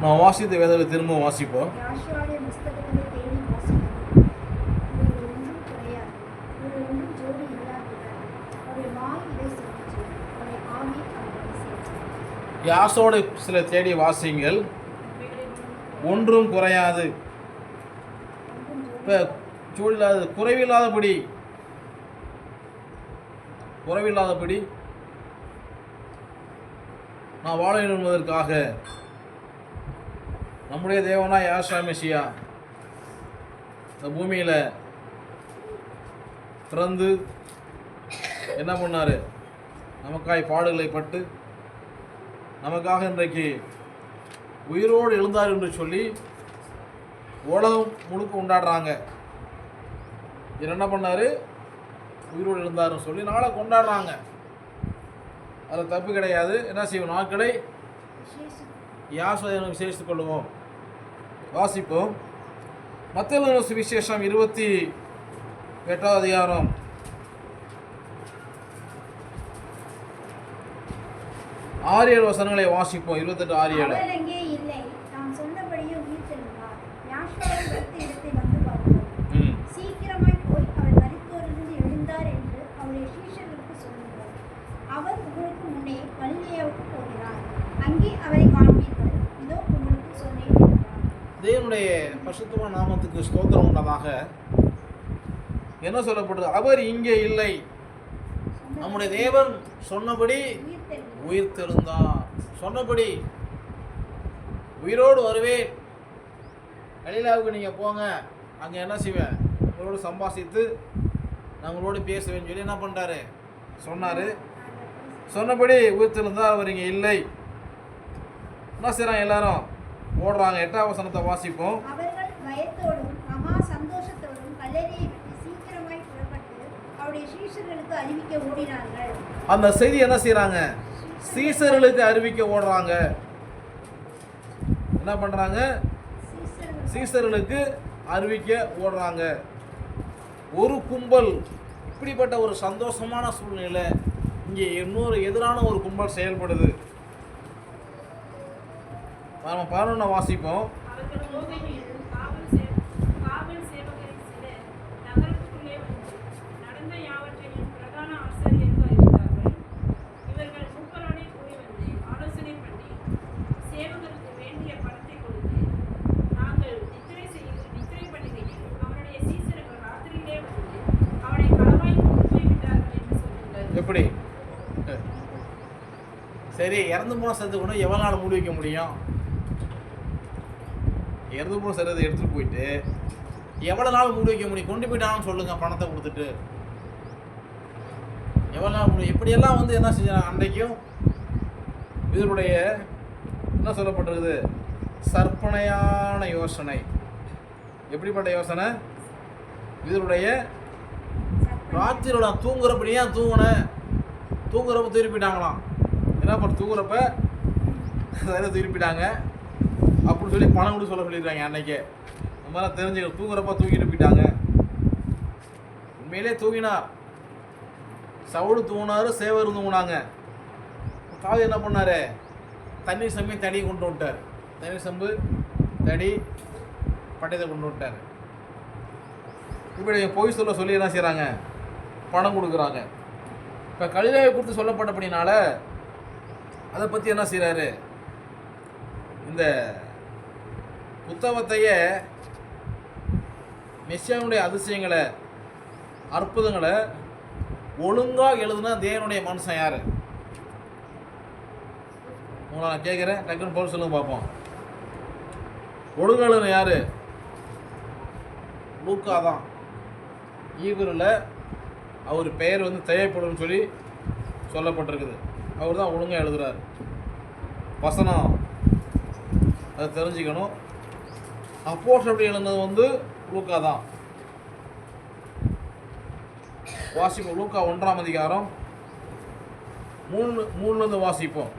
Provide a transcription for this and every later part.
நான் வாசித்த வேதத்தை திரும்ப வாசிப்போம். யாஷோவாவுடைய புஸ்தகங்களை தேடி வாசிப்போம். இவைகள் ஒன்றும் குறையாது. இவைகள் ஒன்றும் ஜோடி இல்லாதவர். அவருடைய வாய் இதை சொல்லிற்று. அவருடைய ஆவி அவர்களை சேர்த்தது. யாசோட சில தேடி வாசிங்கள், ஒன்றும் குறையாது. இப்போ ஜோடி இல்லாத, குறைவில்லாதபடி நான் வாழ வேண்டும் என்பதற்காக நம்முடைய தேவனா யாஷா மெசியா இந்த பூமியில் பிறந்து என்ன பண்ணார்? நமக்காய் பாடுகளை பட்டு நமக்காக இன்றைக்கு உயிரோடு எழுந்தார் என்று சொல்லி உலகம் முழுக்க கொண்டாடுறாங்க. இவர் என்ன பண்ணார்? உயிரோடு எழுந்தாருன்னு சொல்லி நாளை கொண்டாடுறாங்க. அதில் தப்பு கிடையாது. என்ன செய்வோம்? நாட்களை யாசோதனை விசேஷித்துக் கொள்வோம். வாசிப்போம். மத்தேயு சுவிசேஷம் 28 அதிகாரம் 6-7 வசனங்களை வாசிப்போம். 28, 6-7. அவர் அங்கே இல்லை, நாம் சொன்னபடியே உயிர்த்தெழுந்தார். யாஷோவை வைத்த இடத்தை வந்து பாருங்கள். சீக்கிரமாய் போய் அவர் மரித்தோரிலிருந்து எழுந்தார் என்று அவருடைய சீஷர்களுக்கு சொல்லுங்கள். அவர் உங்களுக்கு முன்னே கலிலேயாவுக்கு போகிறார். அங்கே அவரை காண்பீர்கள். இதோ உங்களுக்கு சொன்னேன் என்றார். தேவனுடைய பரிசுத்தமான நாமத்துக்கு ஸ்தோத்திரம் உண்டதாக. என்ன சொல்லப்படுது? அவர் இங்கே இல்லை, நம்முடைய தேவன் சொன்னபடி உயிர்த்தெழுந்தார். சொன்னபடி உயிரோடு வருவேன், கலிலேயாவுக்கு நீங்கள் போங்க, அங்கே என்ன செய்வேன்? உங்களோடு சம்பாஷித்து நான் உங்களோடு பேசுவேன்னு சொல்லி என்ன பண்ணிட்டாரு? சொன்னார். சொன்னபடி உயிர்த்தெழுந்தார். அவர் இங்கே இல்லை. என்ன செய்கிறாங்க? எல்லாரும் ஓடுறாங்க. 8ஆம் வசனத்தை வாசிப்போம். அவர்கள் பயத்தோடும் மகா சந்தோஷத்தோடும் கல்லறையை விட்டு சீக்கிரமாய் புறப்பட்டு அவருடைய சீஷர்களுக்கு அறிவிக்க ஓடினார்கள். அந்த செய்தி என்ன செய்கிறாங்க? சீசர்களுக்கு அறிவிக்க ஓடுறாங்க. என்ன பண்ணுறாங்க? சீசர்களுக்கு அறிவிக்க ஓடுறாங்க. ஒரு கும்பல், இப்படிப்பட்ட ஒரு சந்தோஷமான சூழ்நிலை இங்கே இன்னொரு எதிரான ஒரு கும்பல் செயல்படுது. நம்ம 11 வாசிப்போம். எப்படி? சரி, இறந்து போன சத்து கூட எவ்வளோ நாள் மூடி வைக்க முடியும்? இறந்து போன சரத்தை எடுத்துகிட்டு போயிட்டு எவ்வளோ நாள் மூடி வைக்க முடியும்? கொண்டு போயிட்டாங்கன்னு சொல்லுங்கள், பணத்தை கொடுத்துட்டு. எவ்வளோ நாள் முடியும்? இப்படியெல்லாம் வந்து என்ன செஞ்சாங்க? அன்றைக்கும் இதனுடைய என்ன சொல்லப்பட்டிருக்குது? சற்பனையான யோசனை. எப்படிப்பட்ட யோசனை? இதனுடைய ராத்திரியோட தூங்குறப்ப ஏன் தூங்குறப்ப திருப்பிட்டாங்களாம். என்ன பண்ண? தூங்குறப்ப திருப்பிட்டாங்க அப்படின்னு சொல்லி பணம் கூட சொல்லியிருக்காங்க. அன்னைக்கே இந்த மாதிரி தெரிஞ்சுக்க, தூங்குறப்ப தூங்கிட்டு போயிட்டாங்க. உண்மையிலே தூங்கினார். சவுடு தூங்கினார், சேவர் தூங்கினாங்க. காது என்ன பண்ணார்? தண்ணீர் சம்பி தடி கொண்டு விட்டார். தண்ணீர் சம்பு தடி பட்டயத்தை கொண்டு விட்டார். இப்படி பொய் சொல்லி என்ன செய்கிறாங்க? பணம் கொடுக்குறாங்க. இப்போ கலிலேயாவை குறித்து சொல்லப்பட்டபடினால அதை பற்றி என்ன செய்கிறாரு? இந்த புத்தகத்தையே மெசியாவுடைய அதிசயங்களை, அற்புதங்களை ஒழுங்காக எழுதுனா தேவனுடைய மனுஷன் யார்? உங்களை நான் கேட்குறேன், டக்குன்னு போல் சொல்லுங்க பார்ப்போம். ஒழுங்காக எழுதுன யார்? லூக்கா தான். ஈவரில் அவர் பெயர் வந்து தேவைப்படும் சொல்லி சொல்லப்பட்டிருக்குது. அவர் தான் ஒழுங்காக எழுதுகிறார். வசனம் அதை தெரிஞ்சுக்கணும். அப்போஸ்தலர் அப்படி எழுதுனது வந்து லூக்கா தான். வாசிப்போம். லூக்கா 1ஆம் அதிகாரம் 3 வாசிப்போம்.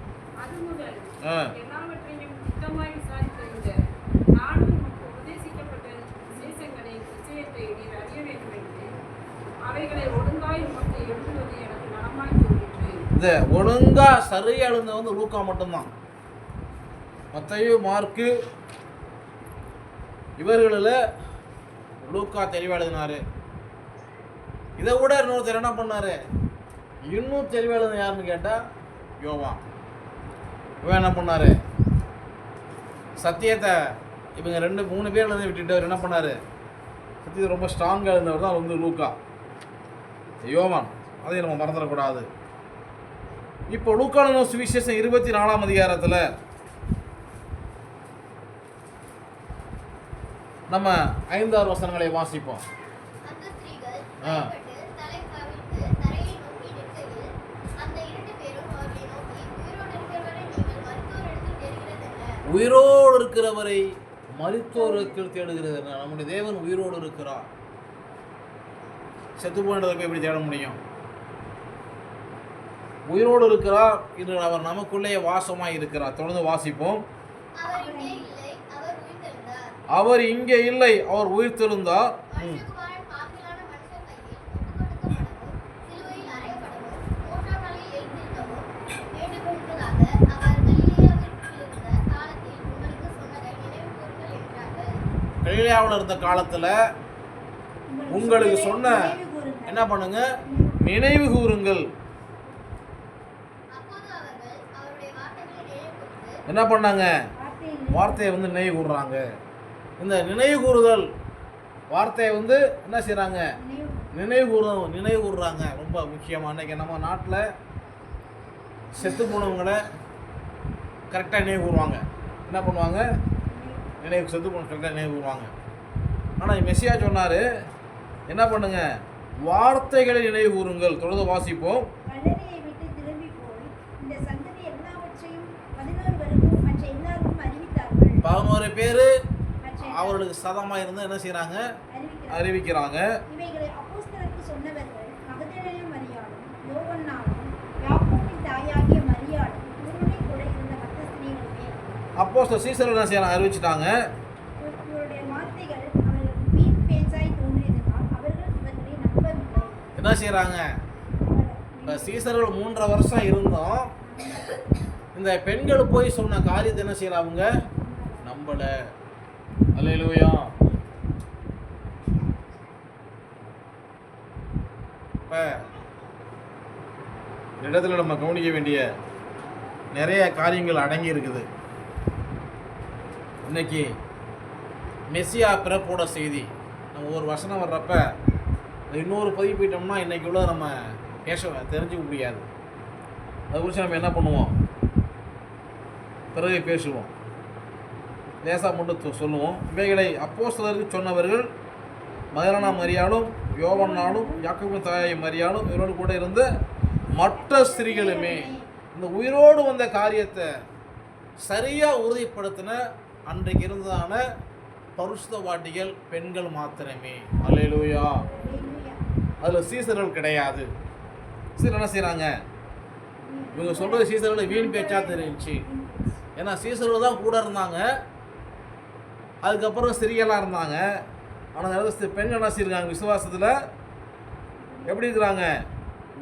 இந்த ஒழுங்கா சரியா எழுந்த வந்து லூக்கா மட்டும்தான். மத்தேயு, மார்க்கு இவர்களில் லூக்கா தெளிவாக எழுதினாரு. இதை விட இன்னொருத்தர் என்ன பண்ணாரு, இன்னும் தெளிவாக எழுதின யாருன்னு கேட்டால் யோவான். இவன் என்ன பண்ணாரு, சத்தியத்தை இவங்க 2-3 பேர் எழுதி விட்டுட்டு அவர் என்ன பண்ணாரு, சத்தியத்தை ரொம்ப ஸ்ட்ராங்காக இருந்தவர் தான் வந்து லூக்கா. யோவான் அதை நம்ம மறந்துடக்கூடாது. இப்போ லூக்கான சுவிசேஷம் 24ஆம் அதிகாரத்தில் நம்ம 5-6 வசனங்களை வாசிப்போம். உயிரோடு இருக்கிறவரை மரித்தோரிடத்தில் தேடுகிறது. நம்முடைய தேவன் உயிரோடு இருக்கிறார். செத்து போனதை போய் எப்படி தேட முடியும்? உயிரோடு இருக்கிறார். இன்று அவர் நமக்குள்ளே வாசமாய் இருக்கிறார். தொடர்ந்து வாசிப்போம். அவர் இங்கே இல்லை, அவர் உயிர்த்தெழுந்தார். கலிலேயாவில் இருந்த காலத்தில் உங்களுக்கு சொன்ன என்ன பண்ணுங்க, நினைவு கூறுங்கள். என்ன பண்ணாங்க, வார்த்தையை வந்து நினைவு கூறுறாங்க. இந்த நினைவு கூறுதல் வார்த்தையை வந்து என்ன செய்கிறாங்க, நினைவு கூறுறாங்க. ரொம்ப முக்கியமாக இன்றைக்கி நம்ம நாட்டில் செத்து போனவங்களை கரெக்டாக நினைவு கூறுவாங்க. என்ன பண்ணுவாங்க, செத்து போன கரெக்டாக நினைவு கூறுவாங்க. ஆனால் மெசியா சொன்னார், என்ன பண்ணுங்க, வார்த்தைகளை நினைவு கூறுங்கள். தொடர்ந்து வாசிப்போம். 11 பேர் அவர்களுக்கு சதமாக இருந்து என்ன செய்கிறாங்க, அறிவிக்கிறாங்க. அப்போஸ்தலர் சீசர்கள் என்ன செய்யறாங்க, அறிவிச்சிட்டாங்க. என்ன செய்யறாங்க, இப்போ சீசர்கள் 3.5 வருஷம் இருந்தோம். இந்த பெண்கள் போய் சொன்ன காரியத்தை என்ன செய்யறாங்க, நம்பல. அல்லேலூயா. இப்போ இடத்துல நம்ம கவனிக்க வேண்டிய நிறைய காரியங்கள் அடங்கி இருக்குது. இன்னைக்கு மெசியா பிறப்போட செய்தி நம்ம ஒரு வசனம் வர்றப்ப இன்னொரு பதிவு போயிட்டோம்னா இன்னைக்கு உள்ள நம்ம தெரிஞ்சுக்க முடியாது. அது குறித்து நம்ம என்ன பண்ணுவோம், பிறகு பேசுவோம், லேசாக மட்டும் சொல்லுவோம். இவைகளை அப்போஸ்தலருக்கு சொன்னவர்கள் மகதலேனா மரியாளும் யோவன்னாலும் யாக்கோபின் தாயை மரியாளும் இவரோடு கூட இருந்த மற்ற ஸ்திரீகளுமே. இந்த உயிரோடு வந்த காரியத்தை சரியாக உறுதிப்படுத்தின அன்றைக்கு இருந்ததான பரிசுத்தவாட்டிகள் பெண்கள் மாத்திரமே. அல்லேலூயா. அதில் சீசர்கள் கிடையாது. சீசர் என்ன செய்கிறாங்க, இவங்க சொல்கிறது சீசர்கள் வீண் பேச்சா தெரிஞ்சிச்சு. ஏன்னா சீசர்கள் தான் கூட இருந்தாங்க, அதுக்கப்புறம் ஸ்திரீகளாக இருந்தாங்க. ஆனால் பெண்கள் என்ன செய்யிருக்காங்க, விசுவாசத்தில் எப்படி இருக்கிறாங்க,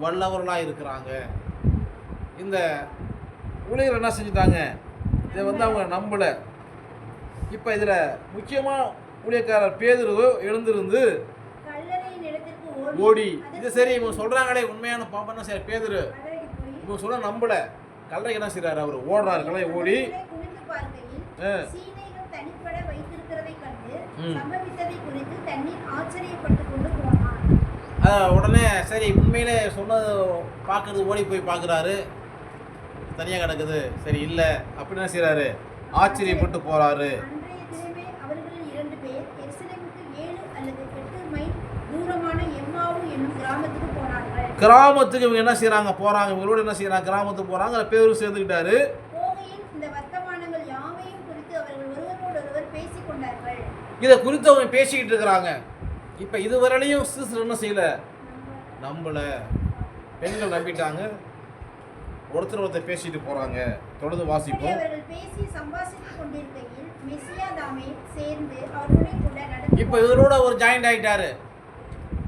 வல்லவர்களாக இருக்கிறாங்க. இந்த ஊழியர்கள் என்ன செஞ்சிட்டாங்க, இதை வந்து அவங்க நம்பலை. இப்போ இதில் முக்கியமாக ஊழியக்காரர் பேதுரு எழுந்திருந்து ஓடி, இது சரி இவங்க சொல்கிறாங்களே உண்மையான பாப்பா சரி பேதுரு இவங்க சொல்ல நம்பலை. கல்லறைக்கு என்ன செய்கிறாரு, அவர் ஓடுறாரு. கல்லை ஓடி உடனே சரி உண்மையிலே சொன்னது பார்க்கறது ஓடி போய் பார்க்குறாரு, தனியாக கிடக்குது. சரி இல்லை அப்படின்னு என்ன செய்கிறாரு, ஆச்சரியப்பட்டு போகிறாரு. கிராமத்துக்கு இவங்க என்ன செய்கிறாங்க, போகிறாங்க. இவங்களோட என்ன செய்கிறாங்க, கிராமத்துக்கு போகிறாங்க. அதில் பேரும் சேர்ந்துக்கிட்டாரு. இதை குறித்து அவங்க பேசிக்கிட்டு இருக்கிறாங்க. இப்போ இதுவரையிலையும் சிஸ்டர் என்ன செய்யல, நம்பலை. பெண்கள் நம்பிட்டாங்க, ஒருத்தர் பேசிட்டு போகிறாங்க. தொடர்ந்து வாசிப்போம். இப்போ இவரோட ஒரு ஜாயிண்ட் ஆகிட்டாரு.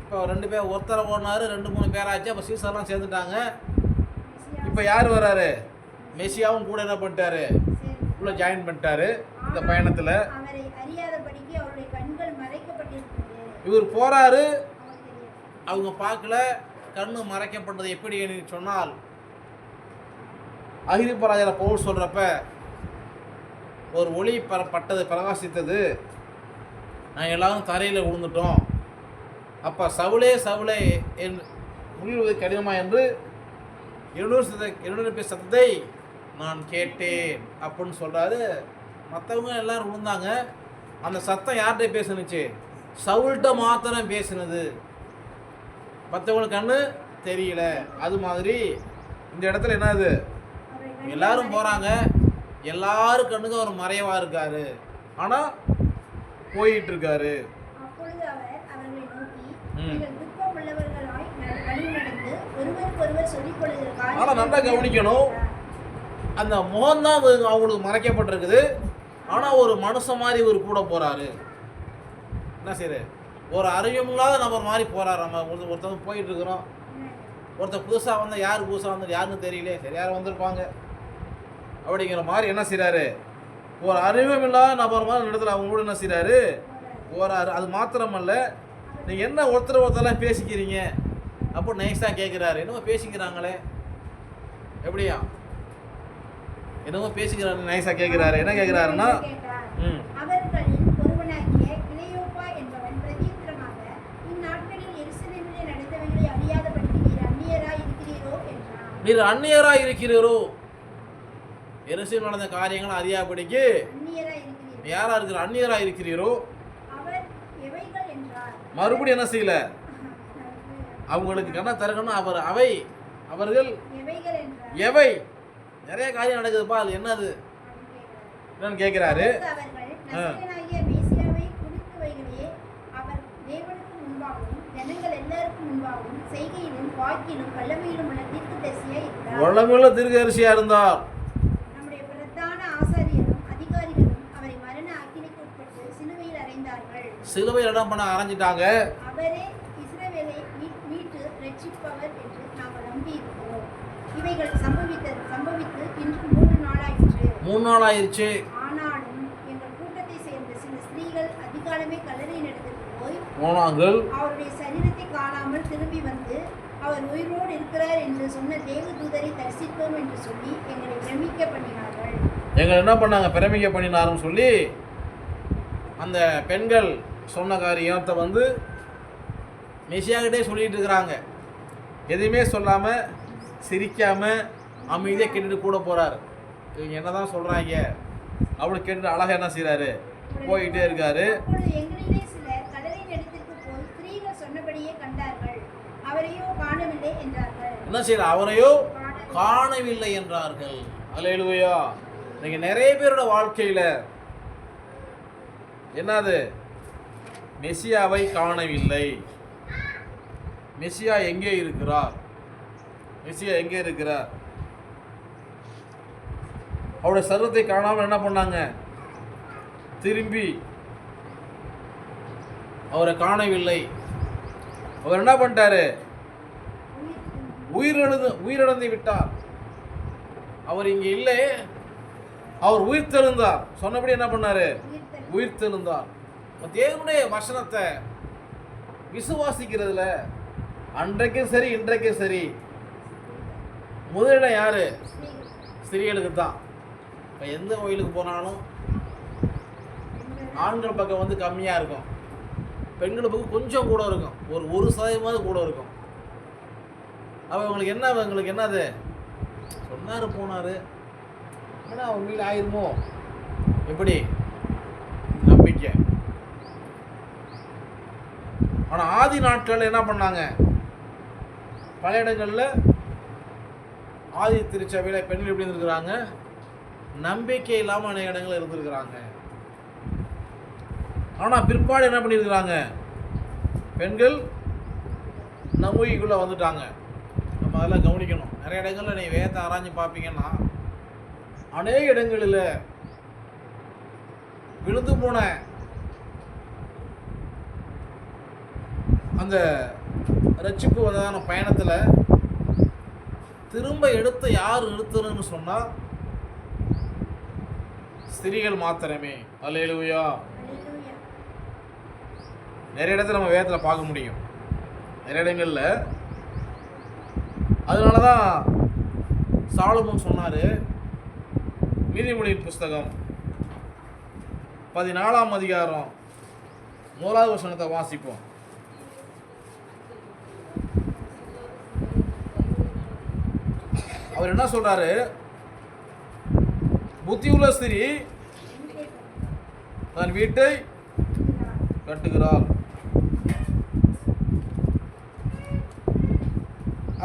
இப்போ 2 பேர், ஒருத்தரை ஓடினாரு, 2-3 பேராச்சு. அப்போ சீசர்லாம் சேர்ந்துட்டாங்க. இப்போ யார் வர்றாரு, மெசியாவும் கூட என்ன பண்ணிட்டாரு, உள்ள ஜாயின் பண்ணிட்டாரு இந்த பயணத்தில். அவரை அறியாதபடிக்கு அவருடைய கண்கள் மறைக்கப்பட்டிருக்கிறது. இவர் போறாரு, அவர் தெரியாது. அவங்க பார்க்கல. கண்ணு மறைக்கப்பட்டது எப்படி என்று சொன்னால், அகிரிப்பராஜரை பவுல் சொல்றப்ப ஒரு ஒளி பட்டது, பிரகாசித்தது, நாங்கள் எல்லாரும் தரையில் விழுந்துட்டோம். அப்போ சவுளே சவுளே என்று முழுவது கடினமா என்று 200 பேர் சத்தத்தை நான் கேட்டேன் அப்படின்னு சொல்கிறாரு. மற்றவங்க எல்லாரும் விழுந்தாங்க. அந்த சத்தம் யார்கிட்ட பேசுனுச்சு? சவுல்கிட்ட மாத்திரம் பேசுனது. மற்றவங்களுக்கு கண்ணு தெரியல. அது மாதிரி இந்த இடத்துல என்னது, எல்லாரும் போகிறாங்க, எல்லாரும் கண்ணுக்கு அவர் மறைவா இருக்காரு, ஆனால் போயிட்டு இருக்காரு. அப்பொழுது அவர் அவர்களை நோக்கி, நீங்கள் துக்கம் உள்ளவர்களாய் வழி நடந்து ஒருவருக்கொருவர் சொல்லிக் கொள்ளுகிற காரியம். ஆனால் நல்லா கவனிக்கணும், அந்த முகம்தான் அவங்களுக்கு மறைக்கப்பட்டிருக்குது. ஆனால் ஒரு மனுஷன் மாதிரி இவர் கூட போகிறாரு. என்ன செய்யுது? ஒரு அறிவியமில்லாத நபர் மாதிரி போகிறார். நம்ம ஒருத்தவங்க போயிட்டு இருக்கிறோம், ஒருத்தர் புதுசாக வந்தால் யார் புதுசாக வந்தால் யாருன்னு தெரியல, சரி யார் வந்திருப்பாங்க அப்படிங்கிற மாதிரி என்ன செய்கிறாரு, ஒரு அறிவியமில்லாத நபர் மாதிரி இடத்துல அவங்க கூட என்ன செய்கிறாரு, போகிறாரு. அது மாத்திரமல்ல, நீங்கள் என்ன ஒருத்தரெல்லாம் பேசிக்கிறீங்க அப்போ நைஸாக கேட்குறாரு. என்னமோ பேசிக்கிறாங்களே, எப்படியா என்னமோ பேசிக்கிறாரு, நைஸாக கேட்குறாரு. என்ன கேட்குறாருன்னா, அவர்களில் ஒருவனாகிய கிளையோப்பா என்பவன் பிரதியுத்தரமாக, இந்நாட்களில் எருசலேமிலே நடந்தவைகளை அறியாதபடிக்கு நீர் அந்நியராய் இருக்கிறீரோ என்றான். நீர் அந்நியராய் இருக்கிறீரோ, எருசலேமில் நடந்த காரியங்கள் அறியாதபடிக்கு யாரா இருக்கிற அந்நியராய் இருக்கிறீரோ. அவர் எவைகள் என்றார். மறுபடியும் என்ன செய்யல, அவங்களுக்கு கண்ண தரக்கணும். அவர்கள் எவை, நிறைய காரியம் நடக்குதுப்பா, அது என்னது என்னன்னு கேட்கிறாரு. வல்லமையுள்ள தீர்க்கதரிசியா இருந்தார். நம்முடைய பிரதான ஆசாரியரும் அதிகாரிகளும் அவரை மரண ஆக்கினைக்கு உட்பட்டு சிலுவையில் அறைந்தார்கள். சிலுவையில் இடம் பண்ண அரைஞ்சிட்டாங்க. அவரே இஸ்ரவேலை மீட்டு ரட்சிப்பவர் என்று நாங்கள் நம்பி இருக்கிறோம். இவைகள் சம்பவித்து இன்று 3 நாள் ஆயிற்று. ஆனாலும் எங்கள் கூட்டத்தை சேர்ந்த சில ஸ்திரீகள் அதிகாலமே கல்லறையின் இடத்துக்கு போய் போனாங்கள். அவருடைய சரீரத்தை காணாமல் திரும்பி வந்து, அவர் உயிரோடு இருக்கிறார் என்று சொன்ன தேவதூதரை தரிசித்தோம் என்று சொல்லி எங்களை பிரமிக்க பண்ணினார்கள். எங்களை என்ன பண்ணாங்க, பிரமிக்க பண்ணினாருன்னு சொல்லி அந்த பெண்கள் சொன்ன காரியத்தை வந்து மெசியாகிட்டே சொல்லிட்டு இருக்கிறாங்க. எதுவுமே சொல்லாமல் சிரிக்காமல் அமைதியாக கேட்டுட்டு கூட போகிறாரு. இவங்க என்ன தான் சொல்கிறாங்க அப்படி கேட்டுட்டு அழகாக என்ன செய்கிறாரு, போயிட்டே இருக்காரு. எங்களிலே சிலர் கடலின் இடத்திற்கு போய் ஸ்திரீகள் சொன்னபடியே கண்டார்கள், அவரையோ காணவில்லை என்றார்கள். என்ன செய்யற, அவரையோ காணவில்லை என்றார்கள். அல்லேலூயா. இன்னைக்கு நிறைய பேரோட வாழ்க்கையில் என்னது, மெசியாவை காணவில்லை. மெசியா எங்கே இருக்கிறார், மெசியா எங்கே இருக்கிறார், அவருடைய சர்வத்தை காணாமல் என்ன பண்ணாங்க, திரும்பி அவரை காணவில்லை. அவர் என்ன பண்ணிட்டாரு, உயிரிழந்து விட்டார். அவர் இங்கே இல்லை, அவர் உயிர் தெழுந்தார். சொன்னபடி என்ன பண்ணாரு, உயிர் தெழுந்தார். தேவனுடைய வசனத்தை விசுவாசிக்கிறதுல அன்றைக்கும் சரி இன்றைக்கும் சரி முதலிடம் யாரு, ஸ்திரீகளுக்கு தான். இப்போ எந்த கோயிலுக்கு போனாலும் ஆண்கள் பக்கம் வந்து கம்மியாக இருக்கும், பெண்கள் பக்கம் கொஞ்சம் கூட இருக்கும், ஒரு 1% கூட இருக்கும். அப்போ இவங்களுக்கு என்னது, சொன்னார் போனார், ஆனால் அவங்க வீடு ஆயிருமோ, எப்படி நம்பிக்கை. ஆனால் ஆதி நாட்களில் என்ன பண்ணாங்க, பல இடங்களில் ஆதி திருச்சபையில் பெண்கள் எப்படி இருந்திருக்கிறாங்க, நம்பிக்கை இல்லாமல் அநேக இடங்களில் இருந்திருக்கிறாங்க. ஆனால் பிற்பாடு என்ன பண்ணியிருக்கிறாங்க, பெண்கள் நம்பிக்கைக்குள்ளே வந்துட்டாங்க. நம்ம அதெல்லாம் கவனிக்கணும். நிறைய இடங்களில் நீங்கள் வேதத்தை ஆராய்ஞ்சு பார்ப்பீங்கன்னா அநேக இடங்களில் விழுந்து போன அந்த ரட்சிப்பு வந்ததான பயணத்தில் திரும்ப எடுத்து யார் நிறுத்தணும்னு சொன்னால் ஸ்திரீகள் மாத்திரமே. அல்லேலூயா. அல்லேலூயா. நிறைய இடத்துல நம்ம வேதத்தில் பார்க்க முடியும், நிறைய இடங்கள்ல. அதனால தான் சாலமோன் சொன்னார், நீதிமொழியின் புஸ்தகம் 14ஆம் அதிகாரம் 1வது வசனத்தை வாசிப்போம். அவர் என்ன சொல்றாரு? புத்தியுள்ள ஸ்திரீ தன் வீட்டை கட்டுகிறாள்.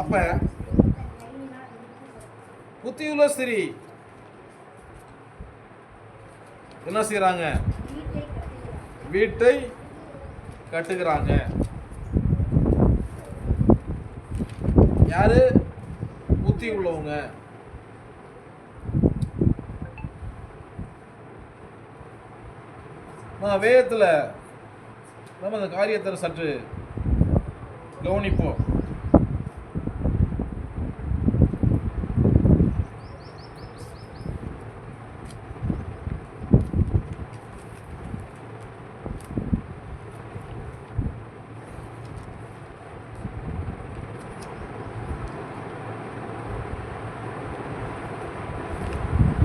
அப்ப புத்தியுள்ள ஸ்திரீ என்ன செய்யறாங்க? வீட்டை கட்டுகிறாங்க. யாரு? புத்தி உள்ளவங்க. வேதத்துல நம்ம அந்த காரியத்தை சற்று கவனிப்போம்.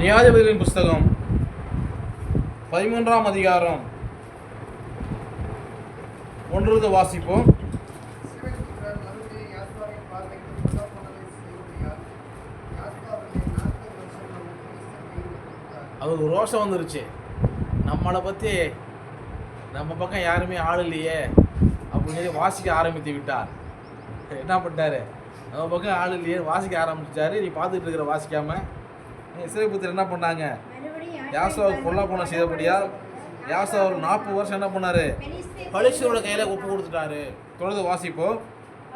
நியாயாதிபதிகளின் புஸ்தகம் 13ஆம் அதிகாரம் 1 வாசிப்போம். அவருக்கு ரோஷம் வந்துருச்சு. நம்மளை பற்றி நம்ம பக்கம் யாருமே ஆள் இல்லையே அப்படின்னு சொல்லி வாசிக்க ஆரம்பித்து விட்டார். என்ன பண்ணிட்டாரு? நம்ம பக்கம் ஆள் இல்லையே வாசிக்க ஆரம்பிச்சிட்டாரு. நீ பார்த்துட்டு இருக்கிற வாசிக்காம இஸ்ரவேல் என்ன பண்ணாங்க? யாசோவுக்கு கொல்லப்போன செய்தபடியால் யாசோ ஒரு 40 வருஷம் என்ன பண்ணாரு? பலிஸ்தீனோட கையில ஒப்பு கொடுத்துட்டாரு. தொடர்ந்து வாசிப்போம்.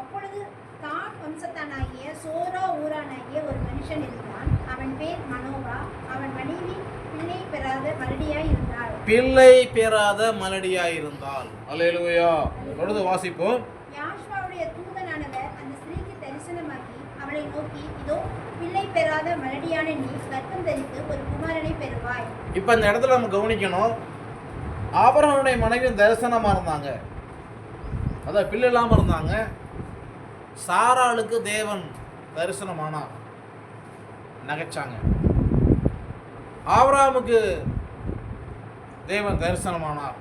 அப்பொழுது தான் வம்சத்தானாகிய சோரா ஊரானாகிய ஒரு மனுஷன் இருந்தான். அவன் பேர் மனோவா. அவன் மனைவி பிள்ளை பெறாத மலடியாய் இருந்தாள். பிள்ளை பெறாத மலடியாய் இருந்தாள். அல்லேலூயா. தொடர்ந்து வாசிப்போம். யாஷ்வாவுடைய தூதனானவர் அந்த ஸ்திரீக்கு தரிசனமாகி அவளை நோக்கி, இதோ பிள்ளை பெறாத மலடியான நீ கர்ப்பம் தரித்து ஒரு குமாரனை பெறுவாய். இப்ப இந்த இடத்துல நம்ம கவனிக்கணும், ஆபிரகாமுடைய மனைவி தரிசனமா இருந்தாங்க, அதான் பிள்ளை இல்லாம இருந்தாங்க. சாராளுக்கு தேவன் தரிசனமானார், நகைச்சாங்க. ஆபிரகாமுக்கு தேவன் தரிசனமானார்,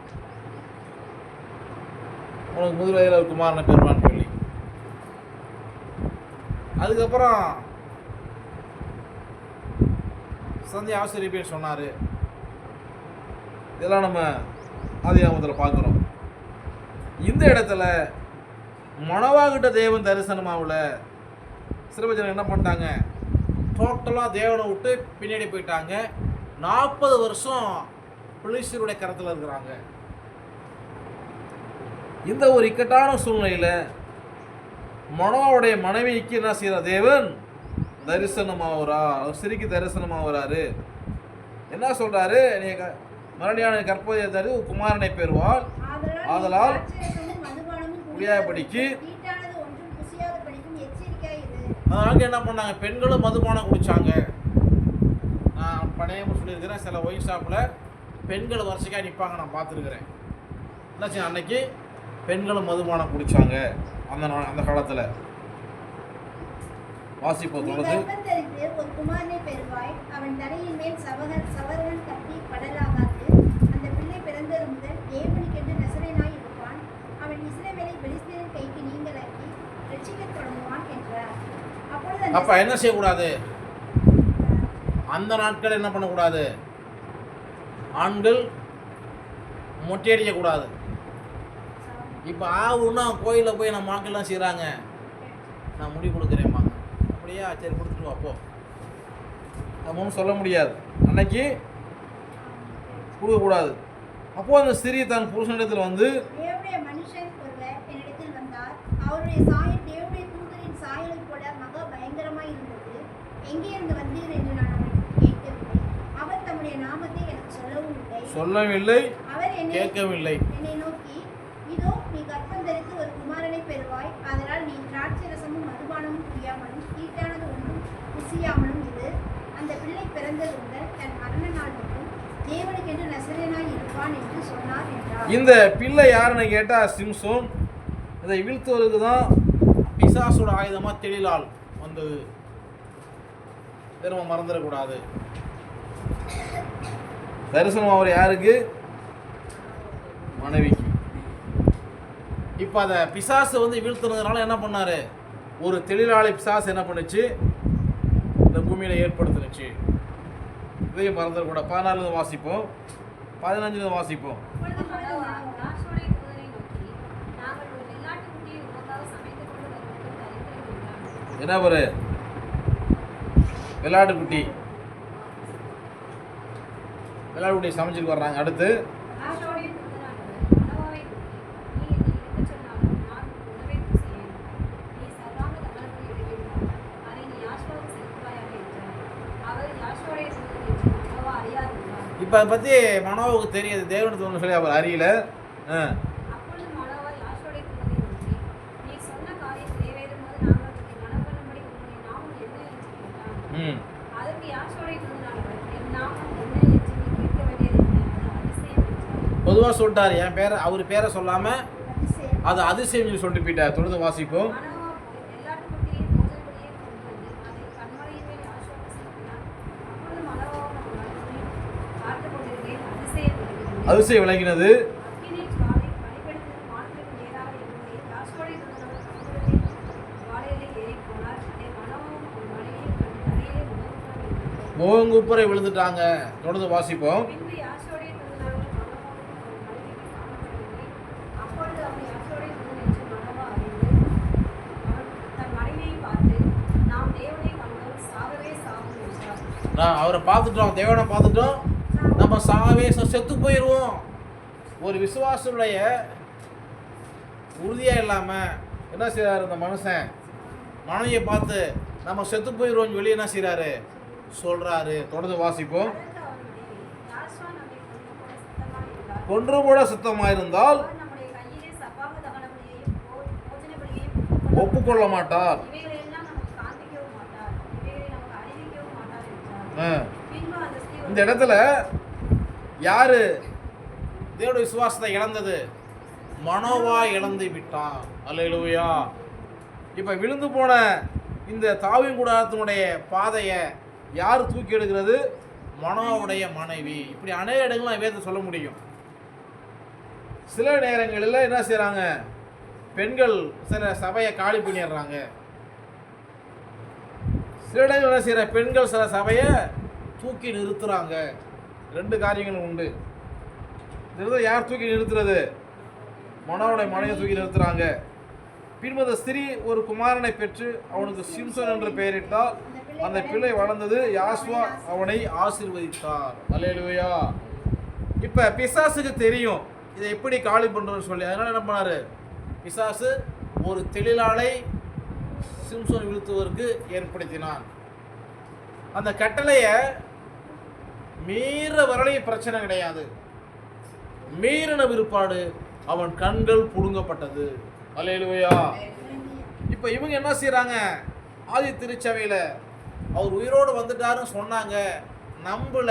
உனக்கு முதல் வயதில் ஒரு குமாரனை பெறுவான்னு சொல்லி. அதுக்கப்புறம் சந்தி ஆசிரியர் சொன்னார். இதெல்லாம் நம்ம ஆதியாகமத்தில் பார்க்குறோம். இந்த இடத்துல மனவாகிட்ட தேவன் தரிசனமாகல. சிறுபஜனம் என்ன பண்ணிட்டாங்க? டோட்டலாக தேவனை விட்டு பின்னாடி போயிட்டாங்க. 40 வருஷம் பிலிஸ்தீனருடைய கரத்தில் இருக்கிறாங்க. இந்த ஒரு இக்கட்டான சூழ்நிலையில் மனோவுடைய மனைவிக்கு என்ன செய்கிற தேவன் தரிசனமாகறா, சிரிக்கு தரிசனமாகறாரு. என்ன சொல்றாரு? நீ மறுபடியான கற்பதை தரு குமாரனை பெறுவாள், ஆதலால் குடியாதபடிக்கு. அதனால என்ன பண்ணாங்க? பெண்களும் மதுபானம் குடிச்சாங்க. நான் பணையமும் சொல்லியிருக்கிறேன், சில ஒயின் ஷாப்பில் பெண்கள் வரிசைக்காக நிற்பாங்க, நான் பார்த்துருக்குறேன். என்னாச்சு? அன்னைக்கு பெண்களும் மதுபானம் குடிச்சாங்க அந்த காலத்தில். வாசிப்போம் தொடர்ந்து. ஒரு குமாரனை பெறுவாய், அவன் தலையின் மேல் சவரன் கட்டி படலாகாது. அந்த பிள்ளை பிறந்தது முதல் தேவனுக்கென்று நசரேயனாய் இருப்பான். அவன் இஸ்ரவேலை பெலிஸ்தீனின் கைக்கு நீங்களாக்கி ரட்சிக்கத் தொடங்குவான் என்றார். அப்ப என்ன செய்யக்கூடாது? அந்த நாட்கள் என்ன பண்ணக்கூடாது? ஆண்கள் மொட்டையடிக்க கூடாது. இப்போ ஆகுன்னா கோயிலில் போய் நம்ம ஆட்கள்லாம் செய்கிறாங்க, நான் முடி கொடுக்குறேம்மா, அப்படியா? சரி கொடுத்துட்டு அப்போ நம்ம ஒன்றும் சொல்ல முடியாது. அன்னைக்கு கொடுக்கக்கூடாது. அப்போது அந்த ஸ்திரீ தன் புருஷனிடத்தில் வந்து, தேவனுடைய மனுஷன் ஒருவர் என்னிடத்தில் வந்தார். அவருடைய சாயல் தேவனுடைய தூதரின் சாயலைப் போல மகா பயங்கரமாய் இருந்தது. எங்கே இருந்து வந்தீர் என்று நான் அவரிடம் கேட்கவில்லை. அவர் தம்முடைய நாமத்தை எனக்கு சொல்லவில்லை, அவர் கேட்கவில்லை. என்னை நோக்கி, இதோ நீ கர்ப்பம் தரித்து ஒரு குமாரனை பெறுவாய். அதனால் நீ திராட்சை ரசமும் மதுபானமும் குடியாமலும் தீட்டானது ஒன்றும் ருசியாமலும் இரு. அந்த பிள்ளை பிறந்தது முதல் தன் மரண நாள் மட்டும் வீழ்த்துவான் என்று சொன்னார் என்றார். இந்த பிள்ளை யாருன்னு கேட்டா சிம்சோன். இதை வீழ்த்துவதற்கு தான் பிசாசோட ஆயுதமா தெளிலால் வந்தது. திரும்ப மறந்துடக்கூடாது. தரிசனம் அவர் யாருக்கு? மனைவிக்கு. இப்போ அதை பிசாசு வந்து வீழ்த்துனதுனால என்ன பண்ணாரு? ஒரு தெளிலாளி பிசாசு என்ன பண்ணுச்சு? இந்த பூமியில ஏற்படுத்துனுச்சு. இதையும் மறந்துடக்கூடாது. 14 வாசிப்போம், 15 வாசிப்போம். என்ன ஒரு வெள்ளாட்டுக்குட்டி சமைச்சிட்டு வர்றாங்க. அடுத்து இப்போ அதை பற்றி மனோவுக்கு தெரியுது, தேவனுக்கு ஒன்று சொல்லி அவர் அறியல. பொதுவாக சொல்லிட்டார், என் பேரை அவர் பேரை சொல்லாமல் அது அதிசயம் சொல்லி சொல்லிட்டு போயிட்டார். தொடர்ந்து வாசிப்போம். அதிசயம் விளங்கினது. முகங்குப்புறை விழுந்துட்டாங்க. தொடர்ந்து வாசிப்போம். நான் அவரை பார்த்துட்டோம், தேவனை பார்த்துட்டோம், நம்ம சாவே செத்து போயிடுவோம். ஒரு விசுவாசனுடைய உறுதியாக இல்லாமல் என்ன செய்கிறார் இந்த மனுஷன்? மனைவியை பார்த்து நம்ம செத்து போயிடுவோம்னு வெளியே என்ன செய்கிறாரு? சொல்கிறாரு. தொடர்ந்து வாசிப்போம். கொன்று கூட சுத்தமாக இருந்தால் ஒப்புக்கொள்ள மாட்டார். இந்த இடத்துல யாரு தேவனுடைய விசுவாசத்தை இழந்தது? மனோவா இழந்து விட்டான். அல்லேலூயா. இப்போ விழுந்து போன இந்த தாவீது கூடாரத்தினுடைய பாதையை யார் தூக்கி எடுக்கிறது? மனோவுடைய மனைவி. இப்படி அநேக இடங்கள்லாம் வேதத்தை சொல்ல முடியும். சில நேரங்களில் என்ன செய்கிறாங்க? பெண்கள் சில சபையை காலி பண்ணிடுறாங்க. சில இடங்கள் என்ன செய்கிற? பெண்கள் சில சபையை தூக்கி நிறுத்துறாங்க. 2 காரியங்களும் உண்டு. இந்த யார் தூக்கி நிறுத்துறது? மனோவுடைய மனைவியை தூக்கி நிறுத்துறாங்க. பின்பு ஸ்திரீ ஒரு குமாரனை பெற்று அவனுக்கு சிம்சன் என்று பெயரிட்டால் அந்த பிள்ளை வளர்ந்தது. யாசுவா அவனை ஆசீர்வதித்தார். அல்லேலூயா. இப்போ பிசாசுக்கு தெரியும் இதை எப்படி காலி பண்ணுறோன்னு சொல்லி. அதனால என்ன பண்ணாரு? பிசாசு ஒரு தெளிலாளை சிம்சோன் வீழ்த்துவதற்கு ஏற்படுத்தினான். அந்த கட்டளையை மீற வரலையும் பிரச்சனை கிடையாது. மீறின விருப்பாடு அவன் கண்கள் புடுங்கப்பட்டது. அல்லேலூயா. இப்போ இவங்க என்ன செய்கிறாங்க? ஆதி திருச்சபையில் அவர் உயிரோடு வந்துட்டாருன்னு சொன்னாங்க, நம்பல.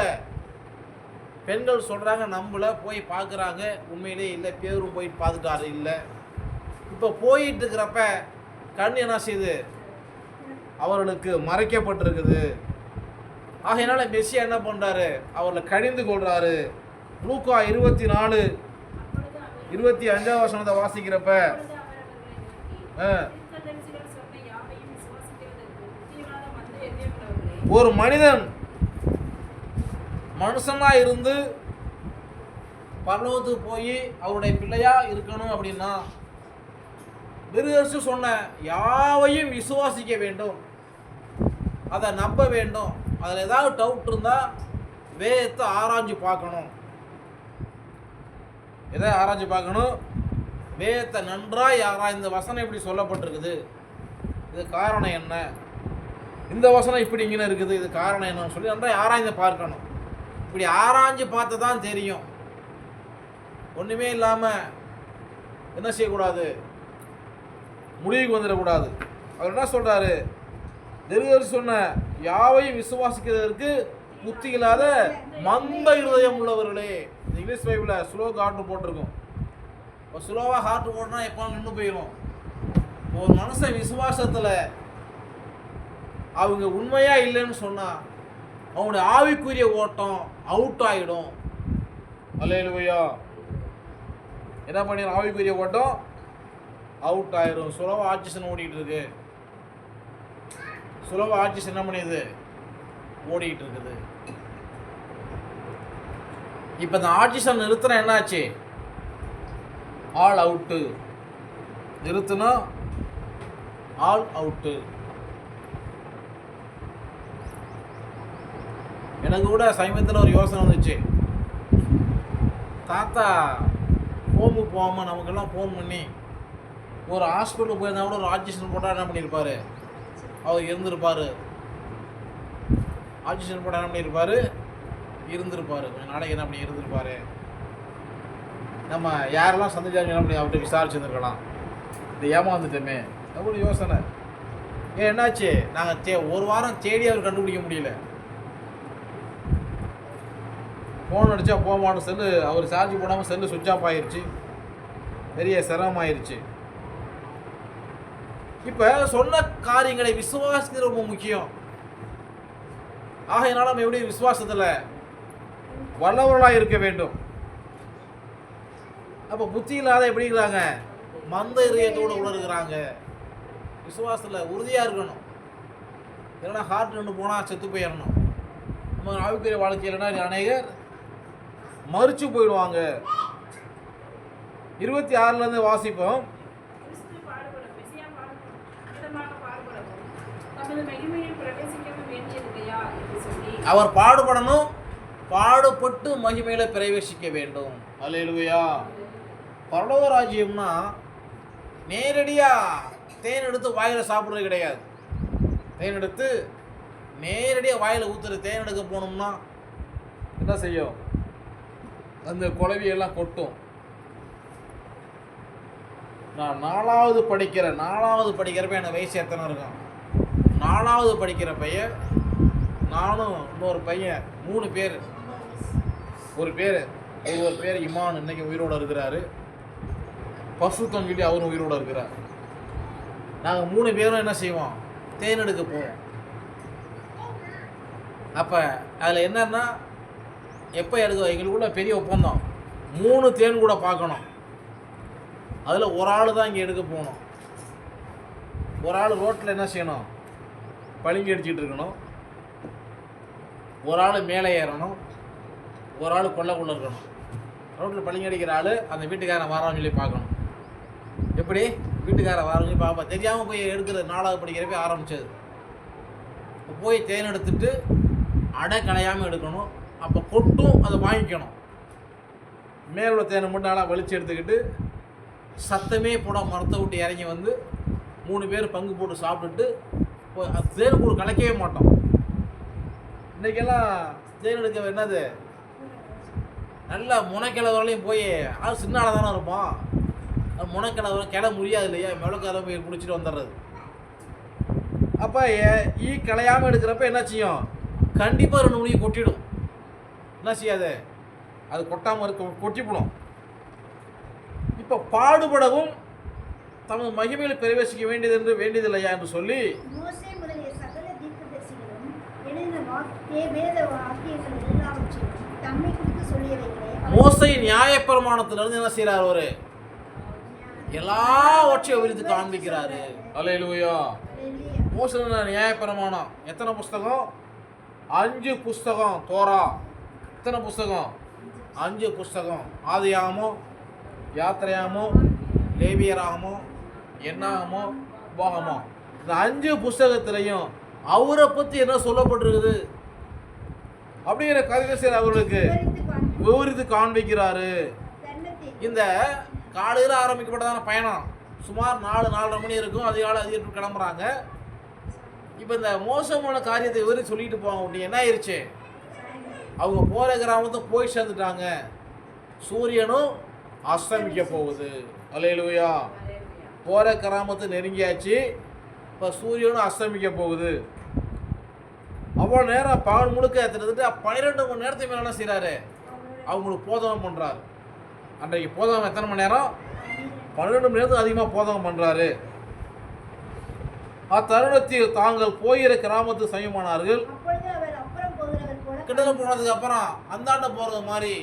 பெண்கள் சொல்கிறாங்க நம்பல. போய் பார்க்குறாங்க, உண்மையிலே இல்லை. பேரும் போயிட்டு பார்த்துட்டாரு, இல்லை. இப்போ போயிட்டு இருக்கிறப்ப கண் என்ன செய்யுது? அவர்களுக்கு மறைக்கப்பட்டிருக்குது. ஆகையினால மெஸ்ஸியா என்ன பண்ணுறாரு? அவர்களை கடிந்து கொள்றாரு. லூக்கா 24:25 வாசிக்கிறப்ப ஒரு மனிதன் மனுஷனா இருந்து பரலோகத்துக்கு போய் அவருடைய பிள்ளையா இருக்கணும் அப்படின்னா திருவருஷம் சொன்ன யாவையும் விசுவாசிக்க வேண்டும், அதை நம்ப வேண்டும். அதில் ஏதாவது டவுட் இருந்தால் வேதத்தை ஆராய்ஞ்சு பார்க்கணும். எதை ஆராய்ஞ்சு பார்க்கணும்? வேதத்தை நன்றாய் ஆராய்ந்த வசனம் இப்படி சொல்லப்பட்டிருக்குது, இது காரணம் என்ன? இந்த வசனம் இப்படி இங்கே இருக்குது, இது காரணம் என்னன்னு சொல்லி நன்றாய் ஆராய்ந்து பார்க்கணும். இப்படி ஆராய்ஞ்சு பார்த்து தான் தெரியும். ஒன்றுமே இல்லாமல் என்ன செய்யக்கூடாது? முடிவுக்கு வந்துடக்கூடாது. அவர் என்ன சொல்கிறாரு? நெருங்கி சொன்ன யாவையும் விசுவாசிக்கிறதற்கு புத்தி இல்லாத மந்த இருதயம் உள்ளவர்களே. இங்கிலீஷ் பைபிளில் ஸ்லோ கார்ட்னு போட்டிருக்கும். இப்போ ஸ்லோவாக ஹார்ட் போட்டோன்னா எப்போ நின்று போயிடும். ஒரு மனுஷன் விசுவாசத்தில் அவங்க உண்மையாக இல்லைன்னு சொன்னால் அவங்களுடைய ஆவிக்குரிய ஓட்டம் அவுட் ஆகிடும். அல்லேலூயா. என்ன பண்ணிடும்? ஆவிக்குரிய ஓட்டம் அவுட் ஆயிடும். சுலப ஆக்சிஜன் ஓடிட்டு இருக்கு. சுலப ஆக்சிஜன் என்ன பண்ணிடுது? ஓடிட்டு இருக்குது. இப்போ இந்த ஆக்சிஜன் நிறுத்தினா என்னாச்சு? All out. நிறுத்தினா ஆல் அவுட்டு. எனக்கு கூட சமீபத்தில் ஒரு யோசனை வந்துச்சு. தாத்தா ஹோமுக்கு போகாமல் நமக்கெல்லாம் ஃபோன் பண்ணி ஒரு ஹாஸ்பிட்டலுக்கு போயிருந்தா கூட ஒரு ஆக்சிஜன் போட்டால் என்ன பண்ணியிருப்பார்? அவர் இருந்திருப்பார். ஆக்சிஜன் போட்டால் என்ன பண்ணியிருப்பார்? இருந்திருப்பார். கொஞ்சம் நாளைக்கு என்ன பண்ணி இருந்திருப்பார். நம்ம யாரெல்லாம் சந்திச்சாங்க என்ன பண்ணி அவர்கிட்ட விசாரிச்சுருந்துருக்கலாம். இந்த ஏமாந்துட்டோமே எவ்வளோ யோசனை. ஏன் என்னாச்சு? நாங்கள் ஒரு வாரம் தேடி அவர் கண்டுபிடிக்க முடியல. ஃபோன் அடித்தா போக மாட்டோம். செல்லு அவர் சார்ஜ் போடாமல் செல்லு சுவிட்ச் ஆஃப் ஆயிடுச்சு. பெரிய சிரமமாயிருச்சு. இப்போ சொன்ன காரியங்களை விசுவாசிக்கிறது ரொம்ப முக்கியம். ஆகையினால நம்ம எப்படி விசுவாசத்தில் வல்லவர்களாக இருக்க வேண்டும். அப்போ புத்தி இல்லாத எப்படி இருக்கிறாங்க? மந்த இதயத்தோடு கூட இருக்கிறாங்க. விசுவாசத்தில் உறுதியாக இருக்கணும். இல்லைன்னா ஹார்ட் நின்று போனால் செத்து போயிடணும். நம்ம ஆவிக்குரிய வாழ்க்கையில்னா அநேகர் மறிச்சு போயிடுவாங்க. 26 வாசிப்போம். அவர் பாடுபடணும், பாடுபட்டு மகிமையில பிரவேசிக்க வேண்டும். அல்லேலூயா. பரலோக ராஜ்யம்னா நேரடியாக தேன் எடுத்து வாயில் சாப்பிட்றது கிடையாது. தேன் எடுத்து நேரடியாக வாயில் ஊற்றுற தேன் எடுக்க போனோம்னா என்ன செய்யும்? அந்த குழவியெல்லாம் கொட்டும். நான் 4வது படிக்கிறப்ப எனக்கு வயசு எத்தனை இருக்கும்? 4வது படிக்கிற பையன், நானும் இன்னொரு பையன், 3 பேர். ஒரு பேர் இமான், இன்னைக்கு உயிரோடு இருக்கிறாரு. பசுத்தம் சொல்லி அவரும் உயிரோடு இருக்கிறார். நாங்கள் 3 பேரும் என்ன செய்வோம்? தேன் எடுக்க போவோம். அப்போ அதில் என்னன்னா, எப்போ எடுக்க எங்களுக்குள்ள பெரிய ஒப்பந்தம் 3 தேன் கூட பார்க்கணும். அதில் ஒரு ஆள் தான் இங்கே எடுக்க போகணும். ஒரு ஆள் ரோட்டில் என்ன செய்யணும்? பளிங்கு அடிச்சுட்டு இருக்கணும். ஒரு ஆள் மேலே ஏறணும். ஒரு ஆள் கொள்ளக்குள்ளே இருக்கணும். ரோட்டில் பளிங்கு அடிக்கிற ஆள் அந்த வீட்டுக்காரன் வரான்னு சொல்லி பார்க்கணும். எப்படி வீட்டுக்காரன் வரான்னு சொல்லி பார்ப்பா. தெரியாமல் போய் எடுக்கிறது 4வது படிக்கிறப்ப ஆரம்பித்தது. போய் தேன் எடுத்துட்டு அடை களையாமல் எடுக்கணும். அப்போ கொட்டும், அதை வாங்கிக்கணும். மேலோட தேனை மட்டும் நல்லா வலிச்சு எடுத்துக்கிட்டு சத்தமே போட மரத்தை விட்டு இறங்கி வந்து 3 பேர் பங்கு போட்டு சாப்பிட்டுட்டு தேன் கூட கலைக்கவே மாட்டோம். இன்றைக்கெல்லாம் தேன் எடுக்க என்னது? நல்லா முனைக்கிழவரையும் போய் அது சின்ன ஆளாக தானே இருப்போம். அது முனைக்கிழவரை கிளை முடியாது இல்லையா? மிளகாத போய் குடிச்சிட்டு வந்துடுறது. அப்போ ஈ களையாமல் எடுக்கிறப்ப என்ன செய்யும்? கண்டிப்பாக 2 மணிக்கு கொட்டிடும். என்ன செய்யாது? அது கொட்டாமல் இருக்க கொட்டிப்படும். இப்போ பாடுபடவும் தமது மகிமையில் பிரவேசிக்க வேண்டியதில்லையா என்று சொல்லி மோசே முதலிய சகல தீர்க்கதரிசிகளும் எழுதின வேத வாக்கியங்கள் எல்லாவற்றையும் தம்மை குறித்து சொல்லியவைகளே. மோசே நியாயப்பிரமாணத்திலிருந்து என்ன செய்கிறார்? ஒரு எல்லாவற்றையும் விரித்து காண்பிக்கிறாரு. அல்லேலூயா. மோசே நியாயப்பிரமாணம் எத்தனை புஸ்தகம்? 5 புஸ்தகம். தோரா எத்தனை புஸ்தகம்? 5 புஸ்தகம். ஆதியாகமோ, யாத்திரையாகமோ, லேவியராகமோ, என்னாகமோ, உபாகமோ, இந்த 5 புஸ்தகத்திலையும் அவரை பற்றி என்ன சொல்லப்பட்டிருக்குது அப்படிங்கிற கதைகள் அவர்களுக்கு விவரித்து காண்பிக்கிறாரு. இந்த காலையில் ஆரம்பிக்கப்பட்டதான பயணம் சுமார் 4-4:30 மணி இருக்கும். அதிகாலை கிளம்புறாங்க. இப்போ இந்த மோசமான காரியத்தை விவரித்து சொல்லிட்டு போவாங்க. அப்படி என்ன ஆயிடுச்சு? அவங்க போகிற கிராமத்தை போய் சேர்ந்துட்டாங்க. சூரியனும் அஸ்தமிக்க போகுது. அல்லேலூயா. போகிற கிராமத்தை நெருங்கியாச்சு. இப்போ சூரியனும் அஸ்தமிக்க போகுது. அவ்வளோ நேரம் பகல் முழுக்க எடுத்துட்டு 12 மணி நேரத்துக்கு மேலே என்ன செய்கிறாரு? அவங்களுக்கு போதகம் பண்ணுறாரு. அன்றைக்கு போதகம் எத்தனை மணி நேரம்? 12 மணி நேரத்துக்கு அதிகமாக போதகம் பண்ணுறாரு. அத்தருணத்தில் தாங்கள் போகிற கிராமத்து சமயமானார்கள். கிட்டத்தட்ட போனதுக்கு அப்புறம் அந்தாண்ட போகிறது மாதிரி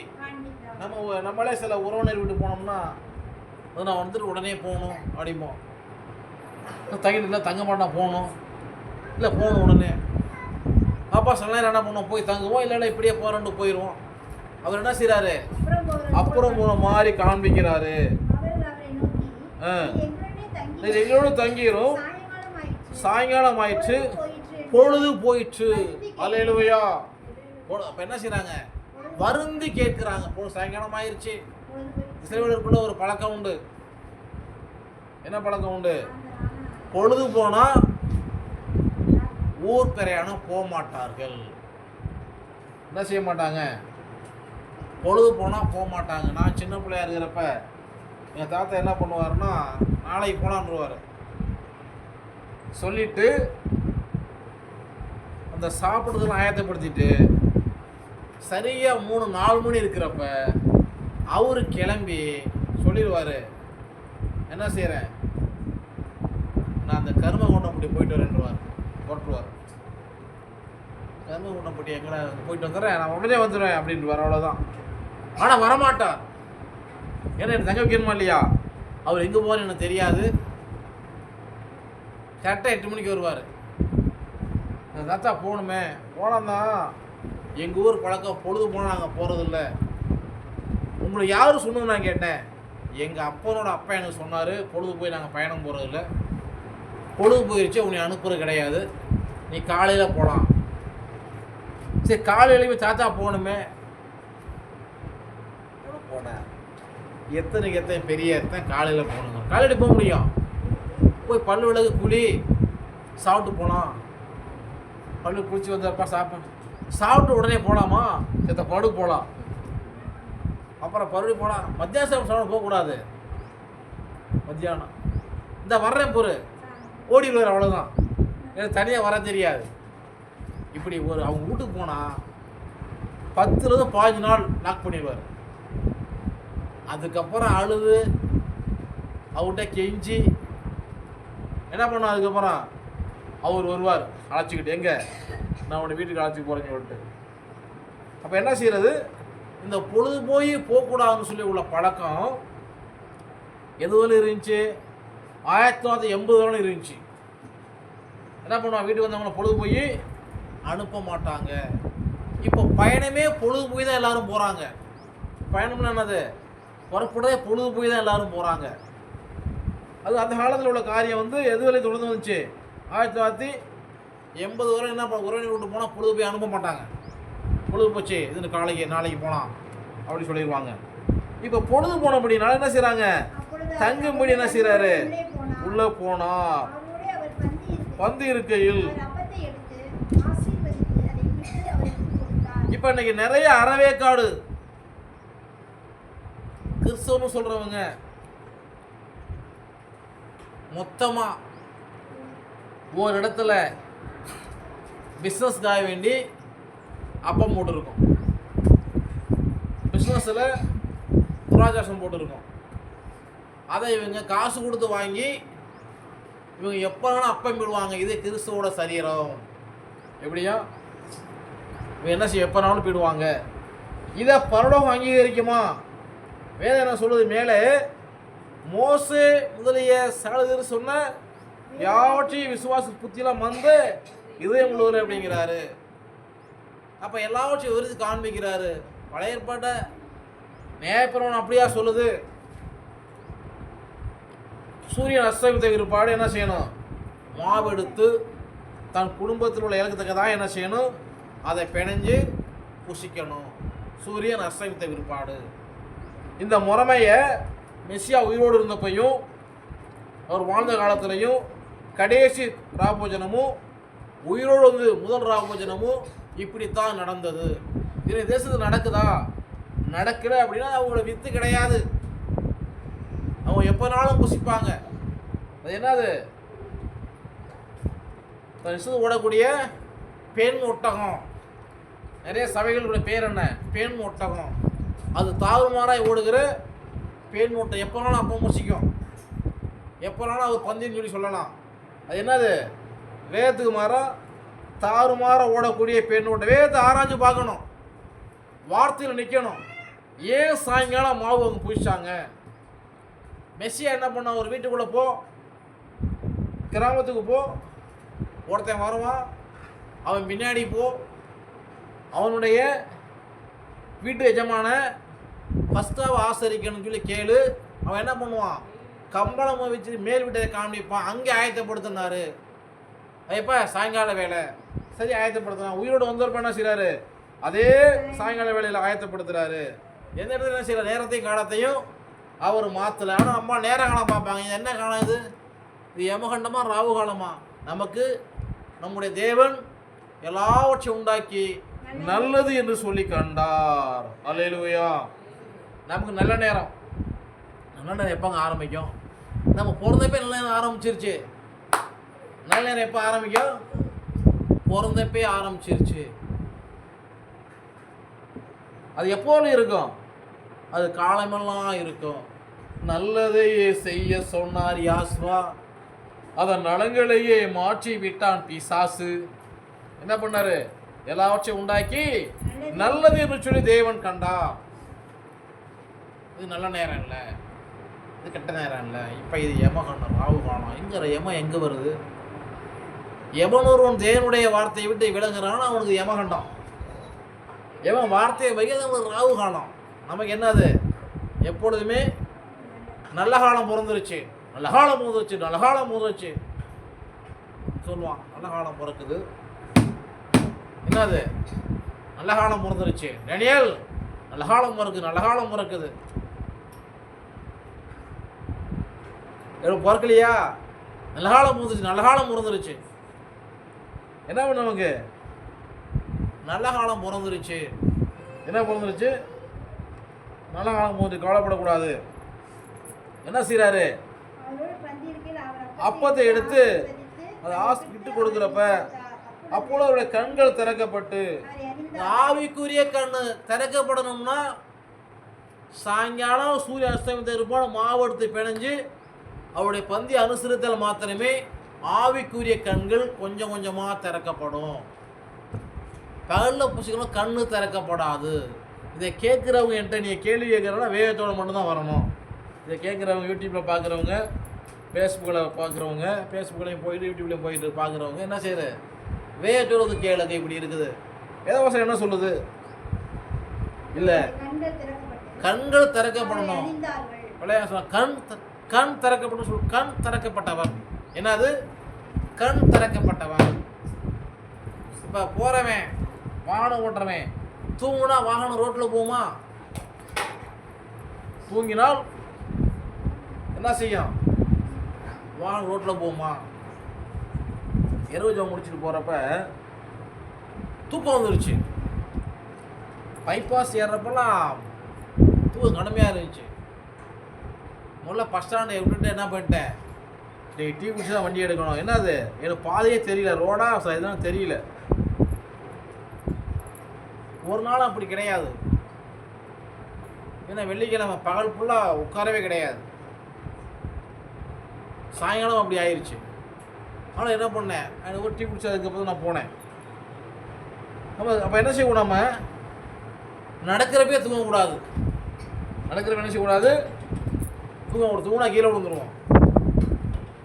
நம்மளே சில உறவினர் வீட்டு போனோம்னா அது நான் வந்துட்டு உடனே போகணும் அப்படிம்போம். இல்லை தங்க மாட்டோம், போகணும் இல்லை போகணும் உடனே. அப்பா சில நேரம் என்ன பண்ணுவோம், போய் தங்குவோம், இல்லைன்னா இப்படியே போகிறோன்னு போயிடுவோம். அவர் என்ன செய்கிறாரு, அப்புறம் போன மாதிரி காண்பிக்கிறாரு. எங்களோட தங்கிரும், சாயங்காலம் ஆயிடுச்சு, பொழுது போயிடுச்சு. அல்லேலூயா. அப்போ என்ன செய்கிறாங்க, வருந்தி கேட்குறாங்க. சாயங்காலம் ஆயிடுச்சு. இஸ்ரவேலருக்குள்ள ஒரு பழக்கம் உண்டு. என்ன பழக்கம் உண்டு? பொழுது போனால் ஊர் பிரயாணம் போக மாட்டார்கள். என்ன செய்ய மாட்டாங்க, பொழுது போனால் போக மாட்டாங்க. நான் சின்ன பிள்ளையா இருக்கிறப்ப எங்கள் தாத்தா என்ன பண்ணுவாருன்னா, நாளைக்கு போனான்ருவார். சொல்லிட்டு அந்த சாப்பிட்றதுலாம் ஆயத்தப்படுத்திட்டு சரியாக 3-4 மணி இருக்கிறப்ப அவரு கிளம்பி சொல்லிடுவார், என்ன செய்கிறேன், நான் அந்த கருமகுண்டம்பட்டி போயிட்டு வரேன்ருவார். போட்டுருவார். கருமகுண்டம்பட்டி எங்கடா போயிட்டு வந்துடுறேன், நான் உடனே வந்துடுவேன் அப்படின்ட்டு அவ்வளோதான். ஆனால் வரமாட்டார். ஏன்னா எனக்கு தங்க வைக்கணுமா இல்லையா? அவர் எங்கே போவான்னு எனக்கு தெரியாது. கரெக்டாக 8 மணிக்கு வருவார். அந்த தாத்தா போகணுமே, போனால் தான் எங்கள் ஊர் பழக்கம். பொழுது போனால் நாங்கள் போகிறதில்ல. உங்களை யாரும் சொன்னது நான் கேட்டேன். எங்கள் அப்பனோட அப்பா எனக்கு சொன்னார், பொழுது போய் நாங்கள் பயணம் போகிறதில்ல, பொழுது போயிடுச்சு, உன்னை அனுப்புறது கிடையாது, நீ காலையில் போகலாம். சரி காலையிலேயுமே தாத்தா போகணுமே, போனேன். எத்தனை பெரிய காலையில் போகணுங்க. காலையில் போக முடியும், போய் பல்லு விளக்கு குழி சாப்பிட்டு போகலாம். பல்லு குளிச்சு வந்தப்பா சாப்பிட்டு உடனே போகலாமா, செத்த படு போகலாம். அப்புறம் பருடி போகலாம். மத்தியானம் சாப்பிட போகக்கூடாது. மத்தியானம் இந்த வர்றேன் பொறு ஓடிடுவார், அவ்வளோதான். எனக்கு தனியாக வர தெரியாது. இப்படி ஒரு அவங்க வீட்டுக்கு போனால் 10-15 நாள் லாக் பண்ணிடுவார். அதுக்கப்புறம் அழுது அவர்கிட்ட கெஞ்சி என்ன பண்ணுவார். அதுக்கப்புறம் அவர் வருவார் அழைச்சிக்கிட்டு, எங்கே நான் உன்னை வீட்டுக்கு அழைச்சி போகிறேன்னு சொல்லிட்டு. அப்போ என்ன செய்கிறது, இந்த பொழுது போய் போகக்கூடாதுன்னு சொல்லி உள்ள பழக்கம் எதுவும் இருந்துச்சு. 1980 இருந்துச்சு. என்ன பண்ணுவாங்க, வீட்டுக்கு வந்தவங்களை பொழுது போய் அனுப்ப மாட்டாங்க. இப்போ பயணமே பொழுது போய் தான் எல்லோரும் போகிறாங்க. பயணம்னு என்னது, புறப்படவே பொழுது போய் தான் எல்லோரும் போகிறாங்க. அது அந்த காலத்தில் உள்ள காரியம் எது வரையும் தொடர்ந்து வந்துச்சு. 1980 வரை என்ன உறவினர் விட்டு போனால் பொழுது போய் அனுப்ப மாட்டாங்க. பொழுது போச்சு, இது நாளைக்கு போகலாம் அப்படி சொல்லிடுவாங்க. இப்போ பொழுது போனபடினால என்ன செய்கிறாங்க, தங்கும்படி என்ன செய்கிறாரு, உள்ளே போனால் பந்து இருக்கையில். இப்போ இன்னைக்கு நிறைய அறவேக்காடு கிறிஸ்தவன்னு சொல்கிறவங்க மொத்தமாக ஒரு இடத்துல பிஸ்னஸ்க்காக வேண்டி அப்பம் போட்டுருக்கோம், பிஸ்னஸில் புராஜாசம் போட்டுருக்கோம். அதை இவங்க காசு கொடுத்து வாங்கி இவங்க எப்போனாலும் அப்பம் போடுவாங்க. இது கிறிஸ்துவோட சரீரம். எப்படியா இவங்க என்ன செய்ய எப்போனாலும் போயிடுவாங்க. இதை பரலோகம் அங்கீகரிக்குமா? வேதம் என்ன சொல்லுது, மேலே மோசே முதலிய சகலர் சொன்ன யாவற்றையும் விசுவாச புத்தியெல்லாம் இதயம் உள்ளவர் அப்படிங்கிறாரு. அப்போ எல்லாவற்றையும் விருது காண்பிக்கிறாரு. பழைய ஏற்பாட்ட நியாயப்பிரமாணம் அப்படியா சொல்லுது. சூரியன் அஸ்தமித்த பிற்பாடு என்ன செய்யணும், மாவெடுத்து தன் குடும்பத்தில் உள்ள இலக்கத்துக்கு என்ன செய்யணும், அதை பிணைஞ்சு புசிக்கணும். சூரியன் அஸ்தமித்த பிற்பாடு இந்த முறைமையை மெஸ்ஸியா உயிரோடு இருந்தப்பையும் அவர் வாழ்ந்த காலத்திலையும் கடைசி ராபோஜனமும் உயிரோடு முதல் ராபோஜனமும் இப்படித்தான் நடந்தது. இது தேசத்தில் நடக்குதா? நடக்கல அப்படின்னா அவங்களோட வித்து கிடையாது. அவங்க எப்போனாலும் புசிப்பாங்க. அது என்னது, ஓடக்கூடிய பெண் ஒட்டகம். நிறைய சபைகளுடைய பேர் என்ன, பெண் ஒட்டகம். அது தாறுமாறாய் ஓடுகிற பேன் மூட்டை. எப்போனாலும் அப்போ முசிக்கும், எப்போனாலும் அது பந்தின்னு சொல்லி சொல்லலாம். அது என்னது? வேதத்துக்கு மாறா தாறுமாற ஓடக்கூடிய பேன் மூட்டை. வேதத்தை ஆராய்ச்சி பார்க்கணும், வார்த்தையில் நிற்கணும். ஏன் சாயங்காலம் மாவு அவங்க பூசிச்சாங்க? மெஸ்ஸியா என்ன பண்ண? ஒரு வீட்டுக்குள்ளே போ, கிராமத்துக்கு போ, ஒருத்தன் வருவான், அவன் பின்னாடி போ, அவனுடைய வீட்டு எஜமான ஃபஸ்ட்டாக ஆசரிக்கணும்னு சொல்லி கேளு. அவன் என்ன பண்ணுவான்? கம்பளம் வச்சு மேல் வீட்டை காமிப்பான். அங்கே ஆயத்தப்படுத்தினாரு. எப்போ? சாயங்கால வேலை. சரி, ஆயத்தப்படுத்தினா உயிரோடு வந்தவர்ப்ப என்ன செய்கிறாரு? அதே சாயங்கால வேலையில் ஆயத்தப்படுத்துகிறாரு. எந்த இடத்துல என்ன செய்யற? நேரத்தையும் காலத்தையும் அவர் மாற்றலை. ஆனால் அம்மா நேர காலம் பார்ப்பாங்க. இது என்ன காலம்? இது யமகண்டமாக ராவு காலமா? நமக்கு நம்முடைய தேவன் எல்லாவற்றையும் உண்டாக்கி நல்லது என்று சொல்லி கண்டார். அல்லேலூயா. நமக்கு நல்ல நேரம். நல்ல நேரம் எப்போங்க ஆரம்பிக்கும்? நம்ம பிறந்தப்பே நல்ல நேரம் ஆரம்பிச்சிருச்சு. நல்ல நேரம் எப்போ ஆரம்பிக்கும்? பிறந்தப்பே ஆரம்பிச்சிருச்சு. அது எப்போது இருக்கும்? அது காலமெல்லாம் இருக்கும். நல்லதை செய்ய சொன்னார் யாஸ்வா, அதன் நலங்களையே மாற்றி விட்டான் பிசாசு. என்ன பண்ணாரு? எல்லாவற்றையும் உண்டாக்கி நல்லது என்று சொல்லி தேவன் கண்டா. இது நல்ல நேரம் இல்லை, இது கெட்ட நேரம் இல்லை. இப்போ இது யமகண்டம், ராவு காலம். எங்கிற யமம் எங்கே வருது? எவன் ஒருவன் தேவனுடைய வார்த்தையை விட்டு விலகுறான் அவனுக்கு யமகண்டம். எவன் வார்த்தையை வைக்கிறது அவனுக்கு ராவு காலம். நமக்கு என்னது? எப்பொழுதுமே நல்ல காலம் பிறந்துருச்சு, நல்ல காலம் பிறந்துருச்சு, நல்ல காலம் பிறந்துருச்சு சொல்லுவான். நல்ல காலம் பிறக்குது. என்னது? நல்ல காலம் பிறந்துருச்சு. டேனியல், நல்ல காலம் பிறக்குது, நல்ல காலம் பிறக்குது. பிறக்கலையா? நல்ல காலம் பிறந்துருச்சு, நல்ல காலம் பிறந்துருச்சு. என்ன பண்ண? நமக்கு நல்ல காலம் பிறந்துருச்சு. என்ன பிறந்துருச்சு? நல்ல காலம் பிறந்துச்சு. கவலைப்படக்கூடாது. என்ன செய்யறாரு? அப்பத்தை எடுத்து அதை விட்டு கொடுக்குறப்ப அப்போது அவருடைய கண்கள் திறக்கப்பட்டு, ஆவிக்குரிய கண்ணு திறக்கப்படணும்னா சாயங்காலம் சூரிய அஸ்தமத்தை இருப்பான் மாவு எடுத்து பிணைஞ்சு அவருடைய பந்தி அனுசரித்தல் மாத்திரமே ஆவிக்குரிய கண்கள் கொஞ்சம் கொஞ்சமாக திறக்கப்படும். பகலில் பூசிக்கணும் கண்ணு திறக்கப்படாது. இதை கேட்குறவங்க என்கிட்ட நீங்கள் கேள்வி கேட்குறவங்க வேகத்தோடு மட்டும்தான் வரணும். இதை கேட்குறவங்க, யூடியூப்பில் பார்க்குறவங்க, ஃபேஸ்புக்கில் பார்க்குறவங்க, ஃபேஸ்புக்லேயும் போயிட்டு யூடியூப்லேயும் போயிட்டு பார்க்குறவங்க என்ன செய்யுது? வேகத்தோடு கேளுங்க. இப்படி இருக்குது. வேதவசனம் என்ன சொல்லுது? இல்லை, கண்கள் திறக்கப்படணும். கண் திறக்கப்படும் சொல். கண் திறக்கப்பட்டவன். என்னது? கண் திறக்கப்பட்டவன். இப்போ போகிறவன், வாகனம் ஓட்டுறவன் தூங்குனா வாகனம் ரோட்டில் போகுமா? தூங்கினால் என்ன செய்யும்? வாகனம் ரோட்டில் போகுமா? இரவு ஜோம் முடிச்சுட்டு போகிறப்ப தூக்கம் வந்துருச்சு. பைபாஸ் ஏறுறப்பெல்லாம் தூக்கம் கடுமையாக இருந்துச்சு. முதல்ல பஸ் ஸ்டாண்டை விட்டுட்டு என்ன பண்ணிட்டேன்? டீ குடிச்சு தான் வண்டி எடுக்கணும். என்னது? எனக்கு பாதையே தெரியல, ரோடா இதுதான் தெரியல. ஒரு நாள் அப்படி கிடையாது. ஏன்னா வெள்ளிக்கிழமை பகல் ஃபுல்லாக உட்காரவே கிடையாது. சாயங்காலம் அப்படி ஆயிடுச்சு. ஆனால் என்ன பண்ணேன்? எனக்கு ஒரு டீ குடிச்சதுக்கப்புறம் நான் போனேன். அப்போ என்ன செய்யக்கூடாது? நம்ம நடக்கிறப்பே தூங்கக்கூடாது. நடக்கிறப்ப என்ன செய்யக்கூடாது? தூங்கக்கூடாது. தூங்கினா கீழே விழுந்துருவோம்.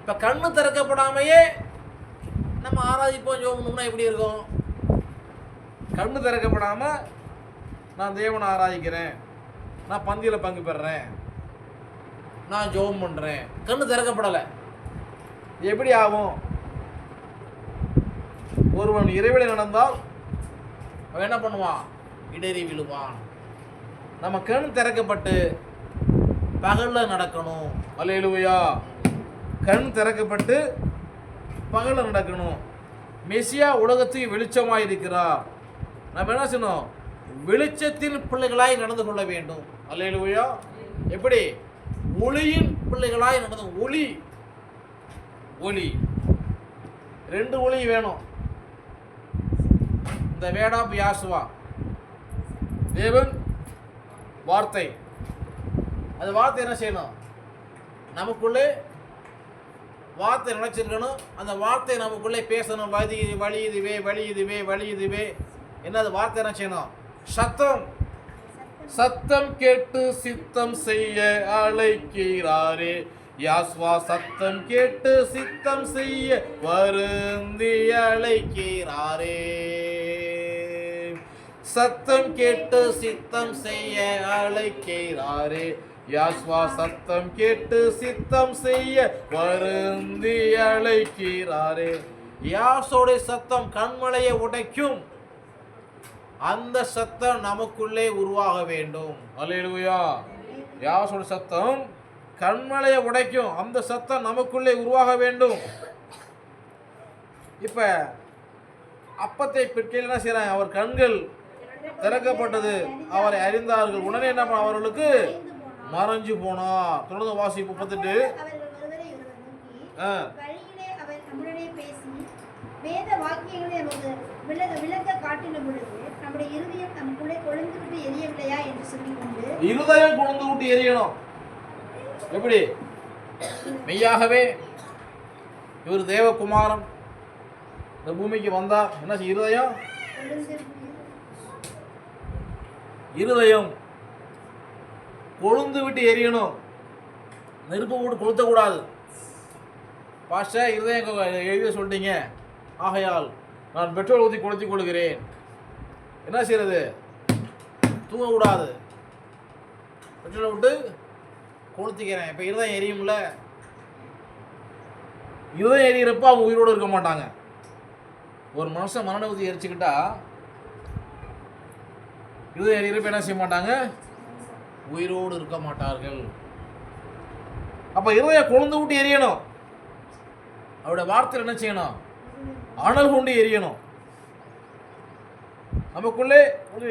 இப்போ கண்ணு திறக்கப்படாமையே நம்ம ஆராதிப்போம், ஜோம்னா எப்படி இருக்கும்? கண்ணு திறக்கப்படாமல் நான் தேவனை ஆராதிக்கிறேன், நான் பந்தியில் பங்கு பெறுறேன், நான் ஜோம் பண்ணுறேன், கண்ணு திறக்கப்படலை. எப்படி ஆகும்? ஒருவன் இறைவனை நடந்தால் அவன் என்ன பண்ணுவான்? இடறி விழுவான். நம்ம கண் திறக்கப்பட்டு பகலில் நடக்கணும். அல்லேலூயா. கண் திறக்கப்பட்டு பகலில் நடக்கணும். மெசியா உலகத்துக்கு வெளிச்சமாக இருக்கிறார். நம்ம என்ன செய்யணும்? வெளிச்சத்தின் பிள்ளைகளாய் நடந்து கொள்ள வேண்டும். அல்லேலூயா. எப்படி? ஒளியின் பிள்ளைகளாய் நடந்து. ஒளி ஒளி ரெண்டு ஒளி வேணும். இந்த வேடாப் யாசுவா தேவன் வார்த்தை. அந்த வார்த்தை என்ன செய்யணும்? நமக்குள்ளே வார்த்தை நினைச்சிருக்கணும். அந்த வார்த்தை நமக்குள்ளே பேசணும். வழி இதுவே. என்னது வார்த்தை என்ன செய்யணும்? சத்தம் கேட்டு சித்தம் செய்ய அழைக்கிறாரே யாஸ்வா. சத்தம் கேட்டு சித்தம் செய்ய வருந்தி அழைக்கிறாரே. சத்தம் கேட்டு சித்தம் செய்ய அழைக்கிறாரே யாஸ்வா. சத்தம் கேட்டு சித்தம் செய்ய வருந்தி அழைக்கிறாரே. யாசோடைய சத்தம் கண்மலையை உடைக்கும். அந்த சத்தம் நமக்குள்ளே உருவாக வேண்டும். அல்லேலூயா. யாசோட சத்தம் கண்மலையை உடைக்கும். அந்த சத்தம் நமக்குள்ளே உருவாக வேண்டும். இப்ப அப்பத்தை பிற்கையில் என்ன செய்யறாங்க? அவர் கண்கள் திறக்கப்பட்டது, அவரை அறிந்தார்கள். உடனே என்ன பண்ண? அவர்களுக்கு மறைஞ்சு போனா. தொடர்ந்து வாசி 38. வேத வாக்கியங்களை விளக்க காட்டின பொழுது நம்முடைய இருதயம் நமக்குள்ளே கொழுந்து விட்டு எரியவில்லையா என்று சொல்லிக்கொண்டு. இருதயம் கொழுந்து விட்டு எரியணும். எப்படி? மெய்யாகவே இவர் தேவகுமாரன் இந்த பூமிக்கு வந்தா என்ன? இருதயம் கொழுந்து விட்டு எரியணும். நெருப்பு போட்டு கொளுத்தக்கூடாது. பாஸ்டர் இருதயம் எழுத சொல்லிட்டீங்க, ஆகையால் நான் பெட்ரோல் ஊற்றி கொளுத்தி கொள்கிறேன். என்ன செய்யறது? தூங்கக்கூடாது. பெட்ரோலை விட்டு கொளுத்திக்கிறேன். இப்போ இருதயம் எரியும்ல. இருதயம் எரியிறப்ப அவங்க உயிரோடு இருக்க மாட்டாங்க. ஒரு மனுஷன் மரண ஊற்றி எரிச்சுக்கிட்டா இருதயம் எரியிறப்ப என்ன செய்ய மாட்டாங்க? உயிரோடு இருக்க மாட்டார்கள். அப்ப இருதயம் கொழுந்து விட்டு எரியணும். அவருடைய வார்த்தை என்ன செய்யணும்? அனல் கொண்டு எரியணும். நமக்குள்ளே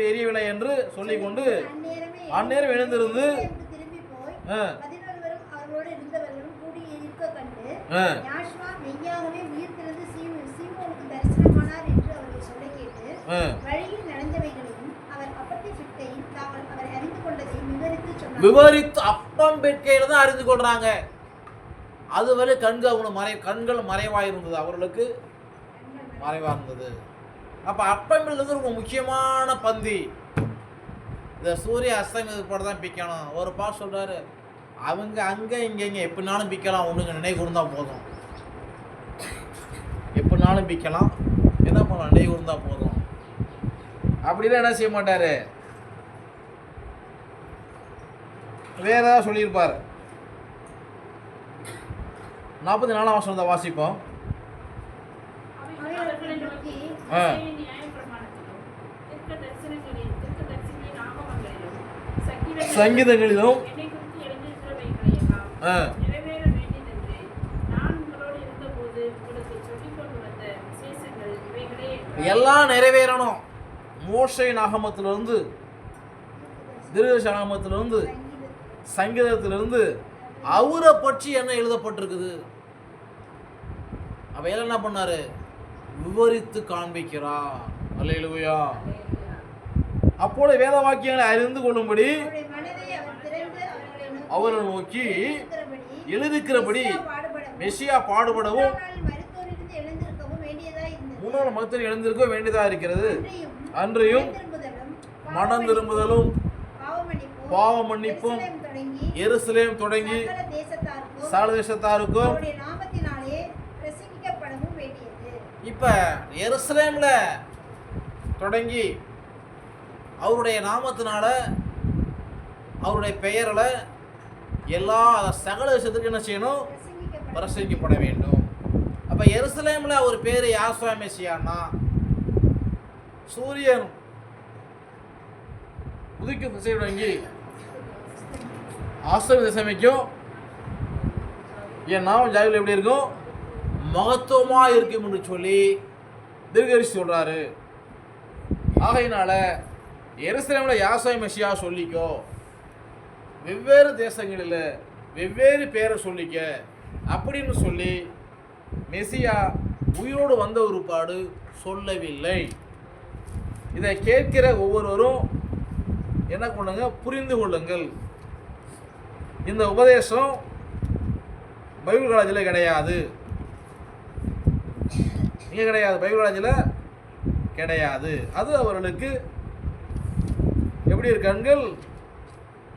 எரியவில்லை என்று சொல்லிக் கொண்டு அந்நேரம் எழுந்திருந்து விவரித்து அப்பம் பெட்கையில தான் அறிந்து கொள்றாங்க. அதுவரை கண்கள் மறைவாக இருந்தது, அவர்களுக்கு மறைவாக இருந்தது. அப்ப அப்பம் ரொம்ப முக்கியமான பந்தி. இந்த சூரிய அஸ்தமனத்தோட தான் பிக்கணும். ஒரு பாஸ் சொல்றாரு, அவங்க அங்க இங்க எப்படினாலும் பிக்கலாம், ஒண்ணுங்க நினைவு கூர்ந்தா போதும். எப்படினாலும் பிக்கலாம், என்ன பண்ணலாம்? நினைவு கூர்ந்தா போதும். அப்படிலாம் என்ன செய்ய மாட்டாரு. வேற ஏதாவது சொல்லியிருப்பார். 44ஆம் வசனத்தை வாசிப்போம். சங்கீதங்களிலும் எல்லாம் நிறைவேறணும். மோசே நாகமத்திலிருந்து, திருநாகமத்திலிருந்து, சங்கீதத்திலிருந்து அவரை பற்றி என்ன எழுதப்பட்டிருக்குது அவையெல்லாம் என்ன பண்ணாரு? விவரித்து காண்பிக்கிறார். அல்லேலூயா. அப்போது வேத வாக்கியங்களை அறிந்து கொள்ளும்படி அவரை நோக்கி எழுதிக்கிறபடி மெசியா பாடுபடவும் முன்னாள் மகத்தில் எழுந்திருக்க வேண்டியதாக இருக்கிறது. அன்றையும் மனம் திரும்புதலும் பாவ மன்னிப்பும் எருசலேம் தொடங்கி சகல தேசத்தாருக்கும். இப்ப எருசலேம்ல தொடங்கி அவருடைய நாமத்தினால, அவருடைய பெயரில் எல்லா சகல தேசத்துக்கு என்ன செய்யணும்? பிரசங்கிக்கப்பட வேண்டும். அப்ப எருசலேம்ல ஒரு பேரு யாசுவா மெசியான்னா, சூரியன் உதிக்கும் திசை தொடங்கி அஸ்தமி திசைக்கும் என் நாமம் ஜாகில் எப்படி இருக்கும்? மகத்துவமா இருக்கும் என்று சொல்லி தீர்க்கதரிசி சொல்றாரு. ஆகையினால எருசலேம்ல யாசுவா மெசியா சொல்லிக்கோ, வெவ்வேறு தேசங்களில் வெவ்வேறு பேரை சொல்லிக்க அப்படின்னு சொல்லி மெசியா உயிரோடு வந்த ஒருபாடு சொல்லவில்லை. இதை கேட்கிற ஒவ்வொருவரும் என்ன பண்ணுங்க, புரிந்து கொள்ளுங்கள். இந்த உபதேசம் பைபிள் காலேஜில் கிடையாது. இங்கே கிடையாது, பைபிள் காலேஜில் கிடையாது. அது அவர்களுக்கு எப்படி இருக்கு, கண்கள்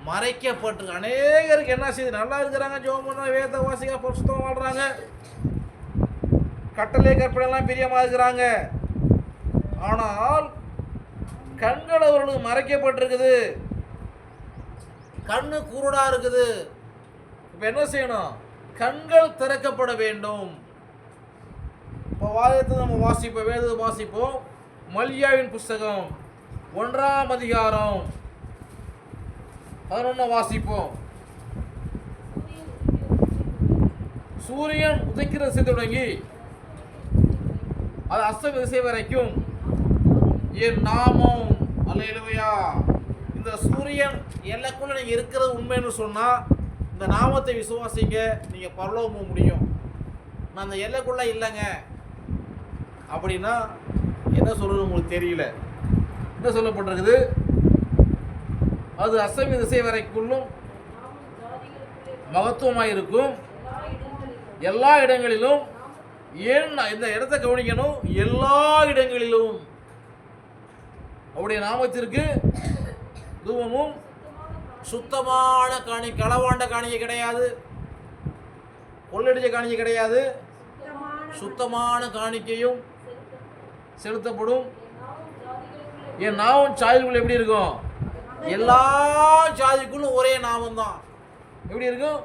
மறைக்கப்பட்டிருக்கு. அநேகருக்கு என்ன செய்யுது, நல்லா இருக்கிறாங்க, ஜெபம் பண்ணுறாங்க, வேத வாசிக்க பரிசுத்தமா வாழ்றாங்க, கட்டளை கற்பனைலாம் பிரியமாக இருக்கிறாங்க. ஆனால் கண்கள் அவர்களுக்கு மறைக்கப்பட்டிருக்குது, கண்ணு குருடா இருக்குது. இப்போ என்ன செய்யணும், கண்கள் திறக்கப்பட வேண்டும். இப்போ வாதத்தை நம்ம வாசிப்போம், வேதத்தை வாசிப்போம். மல்கியாவின் புஸ்தகம் 1ஆம் அதிகாரம் 11 வாசிப்போம். சூரியன் உதைக்கிற திசை தொடங்கி அது அஸ்தம திசை வரைக்கும் என் நாமம், அல்லேலூயா. இந்த சூரியன் எல்லைக்குள்ள நீங்க இருக்கிறது உண்மைன்னு சொன்னா இந்த நாமத்தை விசுவாசிங்க, நீங்க பரலோகம் போக முடியும். நான் அந்த எல்லைக்குள்ள இல்லைங்க அப்படின்னா என்ன சொல்றது உங்களுக்கு தெரியல. என்ன சொல்லப்பட்டிருக்குது, அது அஸ்தமி திசை வரைக்குள்ளும் மகத்துவமாக இருக்கும் எல்லா இடங்களிலும். ஏன் இந்த இடத்தை கவனிக்கணும், எல்லா இடங்களிலும் அவருடைய நாமத்திற்கு தூபமும் சுத்தமான காணி, களவாண்ட காணிக்கை கிடையாது, கொள்ளடிச்ச காணிக்கை கிடையாது, சுத்தமான காணிக்கையும் செலுத்தப்படும். என் நாமம் சாதிக்குள்ள எப்படி இருக்கும், எல்லா சாதிக்குள்ளும் ஒரே நாமம் தான் எப்படி இருக்கும்,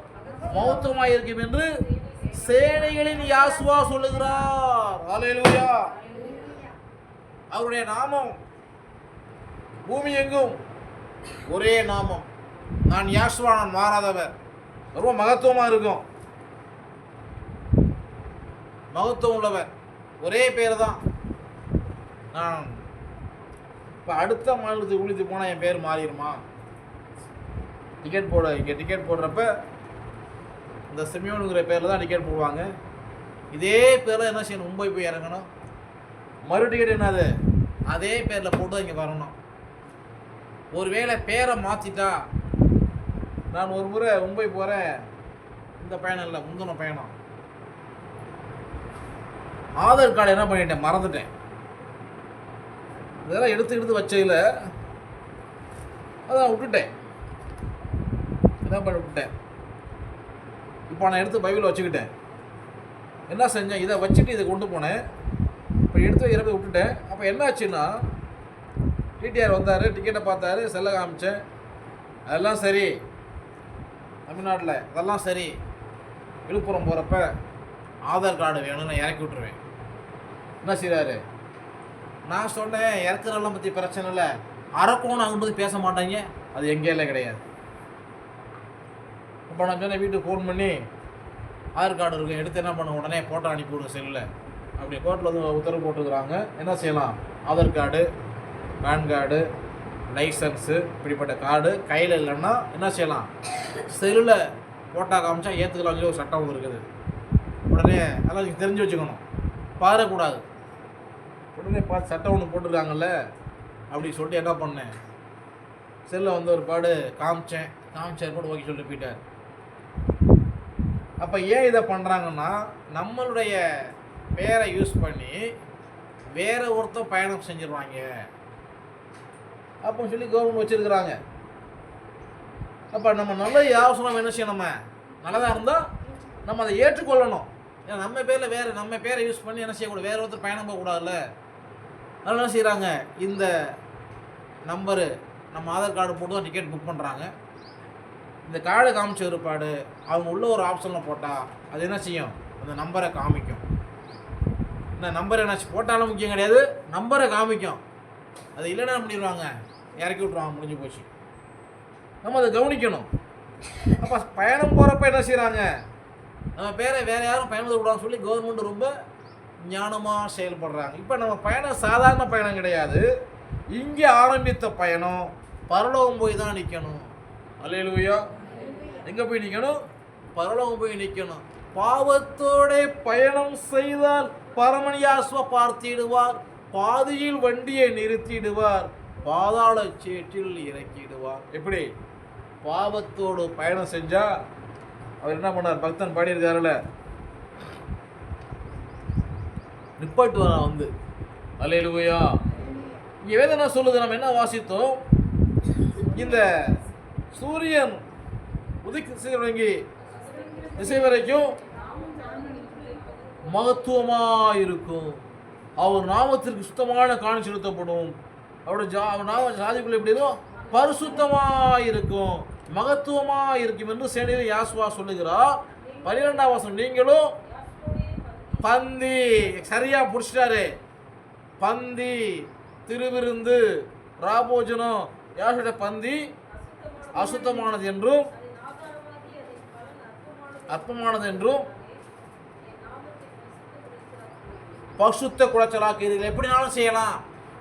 மகத்துவமாக இருக்கும் என்று சேனைகளின் யாசுவா சொல்லுகிறார். அல்லேலூயா. அவருடைய நாமம் பூமி எங்கும் ஒரே நாமம். நான் யாசுவா, நான் மாறாதவர். ரொம்ப மகத்துவமாக இருக்கும், மகத்துவம் உள்ளவர், ஒரே பேர் தான். நான் இப்போ அடுத்த மாநிலத்துக்கு விழித்து போனால் என் பேர் மாறிடுமா? டிக்கெட் போட, இங்கே டிக்கெட் போடுறப்ப இந்த சிமியோனுங்கிற பேரில் தான் டிக்கெட் போடுவாங்க. இதே பேரில் என்ன செய்யணும், மும்பை போய் இறங்கணும், மறு டிக்கெட் என்னது அதே பேரில் போட்டு தான் இங்கே வரணும். ஒருவேளை பேரை மாற்றிட்டா, நான் ஒரு முறை மும்பை போகிறேன், இந்த பயணம் இல்லை முந்தின பயணம், ஆதார் கார்டு என்ன பண்ணிட்டேன், மறந்துட்டேன். இதெல்லாம் எடுத்து வச்சதில் அதான் விட்டுட்டேன், என்ன பண்ணி விட்டுட்டேன். இப்போ நான் எடுத்து பைபிள் வச்சுக்கிட்டேன். என்ன செஞ்சேன், இதை வச்சுட்டு இதை கொண்டு போனேன். இப்போ எடுத்து வைக்கிறப்ப விட்டுட்டேன். அப்போ என்ன ஆச்சுன்னா, டிடிஆர் வந்தார், டிக்கெட்டை பார்த்தாரு, செல்ல காமிச்சேன், அதெல்லாம் சரி, தமிழ்நாட்டில் அதெல்லாம் சரி. விழுப்புரம் போகிறப்ப ஆதார் கார்டு வேணும்னு இறக்கி விட்டுருவேன். என்ன செய்கிறாரு, நான் சொன்னேன் இறக்குறதெல்லாம் பற்றி பிரச்சனை இல்லை, அரக்கோணம் அங்கே பற்றி பேச மாட்டாங்க, அது எங்கேயும் கிடையாது. இப்போ நான் சொன்னேன், வீட்டுக்கு ஃபோன் பண்ணி ஆதார் கார்டு இருக்கும், எடுத்து என்ன பண்ண, உடனே ஃபோட்டோ அனுப்பி விடுங்க செல்லில். அப்படி கோர்ட்டில் வந்து உத்தரவு போட்டுக்கிறாங்க. என்ன செய்யலாம், Aadhaar card, PAN card, license, இப்படிப்பட்ட கார்டு கையில் இல்லைன்னா என்ன செய்யலாம், செல்லில் ஃபோட்டோ காமிச்சா ஏற்றுக்கலாம் சொல்லி ஒரு சட்டம் ஒன்று இருக்குது. உடனே அதெல்லாம் நீங்கள் தெரிஞ்சு வச்சுக்கணும், பாரக்கூடாது. உடனே பார்த்து சட்டம் ஒன்று போட்டுருக்காங்கல்ல அப்படி சொல்லிட்டு என்ன பண்ணேன், செல்லில் வந்து ஒரு பாடு காமிச்சார் கூட ஓகே சொல்லிட்டு போயிட்டார். அப்போ ஏன் இதை பண்ணுறாங்கன்னா, நம்மளுடைய பேரை யூஸ் பண்ணி வேற ஒருத்தர் பயணம் செஞ்சிருவாங்க அப்படின்னு சொல்லி கவர்மெண்ட் வச்சுருக்குறாங்க. அப்போ நம்ம நல்ல யோசனை என்ன செய்யணும், நம்ம நல்லதாக இருந்தால் நம்ம அதை ஏற்றுக்கொள்ளணும். ஏன்னா நம்ம பேரில் வேறு, நம்ம பேரை யூஸ் பண்ணி என்ன செய்யக்கூடாது, வேறு ஒருத்தர் பயணம் போகக்கூடாதுல்ல. அதனால் என்ன செய்கிறாங்க, இந்த நம்பரு நம்ம ஆதார் கார்டு போட்டு தான் டிக்கெட் புக் பண்ணுறாங்க. இந்த கார்டு காமிச்ச ஒருபாடு அவங்க உள்ள ஒரு ஆப்ஷனில் போட்டால் அது என்ன செய்யும், அந்த நம்பரை காமிக்கும். இந்த நம்பரை என்னாச்சு போட்டாலும் முக்கியம் கிடையாது, நம்பரை காமிக்கும். அது இல்லைன்னா பண்ணிடுவாங்க, இறக்கி விட்ருவாங்க, முடிஞ்சு போச்சு. நம்ம அதை கவனிக்கணும். அப்போ பயணம் போகிறப்ப என்ன செய்கிறாங்க, நம்ம பேரை வேறு யாரும் பயணத்தை விடான்னு சொல்லி கவர்மெண்ட் ரொம்ப ஞானமாக செயல்படுறாங்க. இப்போ நம்ம பயணம் சாதாரண பயணம் கிடையாது, இங்கே ஆரம்பித்த பயணம் பரலோகம் போய் தான் நிற்கணும். அல்லேலூயா. எங்கே போய் நிற்கணும், பரலோகம் போய் நிற்கணும். பாவத்தோட பயணம் செய்தால் பரமணியாஸ்வ பார்த்திடுவார், பாதியில் வண்டியை நிறுத்திடுவார், பாதாள சேற்றில் இறக்கிடுவார். எப்படி? பாவத்தோடு பயணம் செஞ்சா அவர் என்ன பண்ணார்? பக்தன் பாடியிருக்காருல, நிப்பாட்டுவாரா வந்து. அல்லேலூயா. இங்கே வேதம் என்ன சொல்லுது? நம்ம என்ன வாசித்தோம்? இந்த சூரியன் உதிக்க தொடங்கி திசை வரைக்கும் மகத்துவமாக இருக்கும். அவர் நாமத்திற்கு சுத்தமான காணி செலுத்தப்படும். அவருடைய நாம சாதிக்குள்ள எப்படி இருக்கும்? பரிசுத்தமாக இருக்கும், மகத்துவமாக இருக்கும் என்று சேனையில் யாசுவா சொல்லுகிறார். 12ஆம் வசனம், நீங்களும் பந்தி, சரியா பிடிச்சிட்டாரு. பந்தி, திருவிருந்து, ராபோஜனம், யாசுடைய பந்தி அசுத்தமானது என்றும் அற்பமானது என்றும் பசுத்த குலைச்சலாக்கிறீர்கள். எப்படினாலும் செய்யலாம்,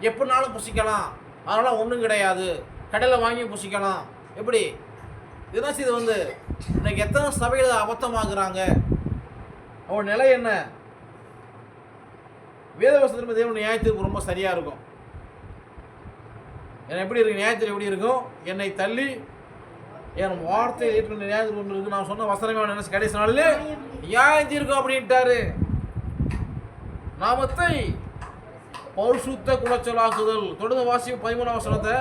எப்படினாலும் புசிக்கலாம், அதெல்லாம் ஒன்றும் கிடையாது, கடையில் வாங்கி புசிக்கலாம். எப்படி? இதுதான் இது வந்து இன்னைக்கு எத்தனை சபையில் அபத்தமாக்குறாங்க. அவன் நிலை என்ன? வேதவசனத்தில் தேவனுடைய நியாயத்திற்கு ரொம்ப சரியாக இருக்கும். என்ன எப்படி இருக்கு? நியாயத்தில் எப்படி இருக்கும்? என்னை தள்ளி என் வார்த்தை ஏற்று நியாயத்தில் ஒன்று இருக்கு. நான் சொன்ன வசனமே நினைச்சு கடைசி நாளில் நியாயத்தி இருக்கும் அப்படின்ட்டாரு. நாமத்தை பரிசுத்த குலைச்சலாக்குதல். தொடர்ந்து வாசி 13ஆம் வசனத்தை.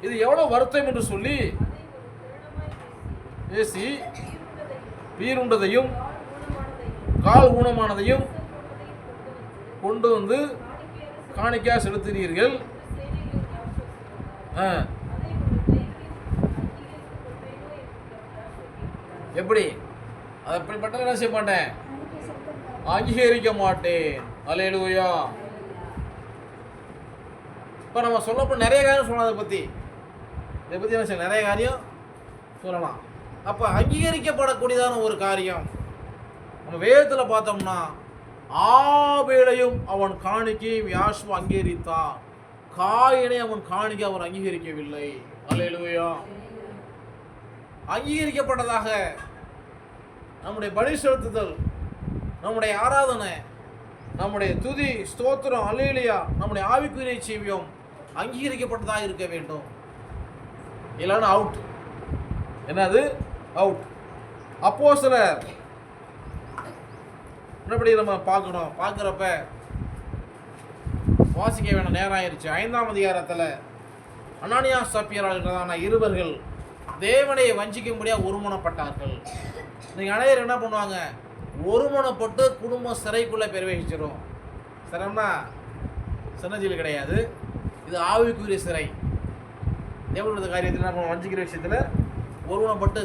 இது எவ்வளவு வருத்தம் என்று சொல்லி பேசி வீருண்டதையும் கால் ஊனமானதையும் கொண்டு வந்து காணிக்கையாக செலுத்துகிறீர்கள். எப்படி? அதை அப்படிப்பட்ட என்ன செய்ய மாட்டேன்? அங்கீகரிக்க மாட்டேன். அல்லேலூயா. இப்போ நம்ம சொல்லப்போ நிறைய காரியம் சொல்லலாம். இதை பற்றி என்ன செய்ய? நிறைய காரியம் சொல்லலாம். அப்போ அங்கீகரிக்கப்படக்கூடியதான ஒரு காரியம் நம்ம வேதத்தில் பார்த்தோம்னா, ஆபேலையும் அவன் காணிக்கையும் யாசுவா அங்கீகரித்தான், காயினை அவன் காணிக்கை அவர் அங்கீகரிக்கவில்லை. அல்லேலூயா. அங்கீகரிக்கப்பட்டதாக நம்முடைய பலி செலுத்துதல், நம்முடைய ஆராதனை, நம்முடைய துதி, ஸ்தோத்திரம், அல்லேலூயா, நம்முடைய ஆவிக்குரிய ஜீவியம் அங்கீகரிக்கப்பட்டதாக இருக்க வேண்டும். இல்லைன்னா அவுட். என்னது? அவுட். அப்போஸ்தலர் என்னபடி நம்ம பார்க்கணும். பார்க்குறப்ப வாசிக்க வேணும், நேரம் ஆயிடுச்சு. 5ஆம் அதிகாரத்தில் அனானியா சப்பியரான இருவர்கள் தேவனை வஞ்சிக்கும்படியாக ஒருமனப்பட்டார்கள். நீங்கள் அனைவரும் என்ன பண்ணுவாங்க? ஒருமனப்பட்டு குடும்பம் சிறைக்குள்ளே பிரவேசிச்சிடும். சிரம்னா சின்னஜில் கிடையாது, இது ஆவிக்குரிய சிறை. தேவனுடைய காரியத்தில் என்ன பண்ணுவோம்? வஞ்சிக்கிற விஷயத்தில் ஒருமனப்பட்டு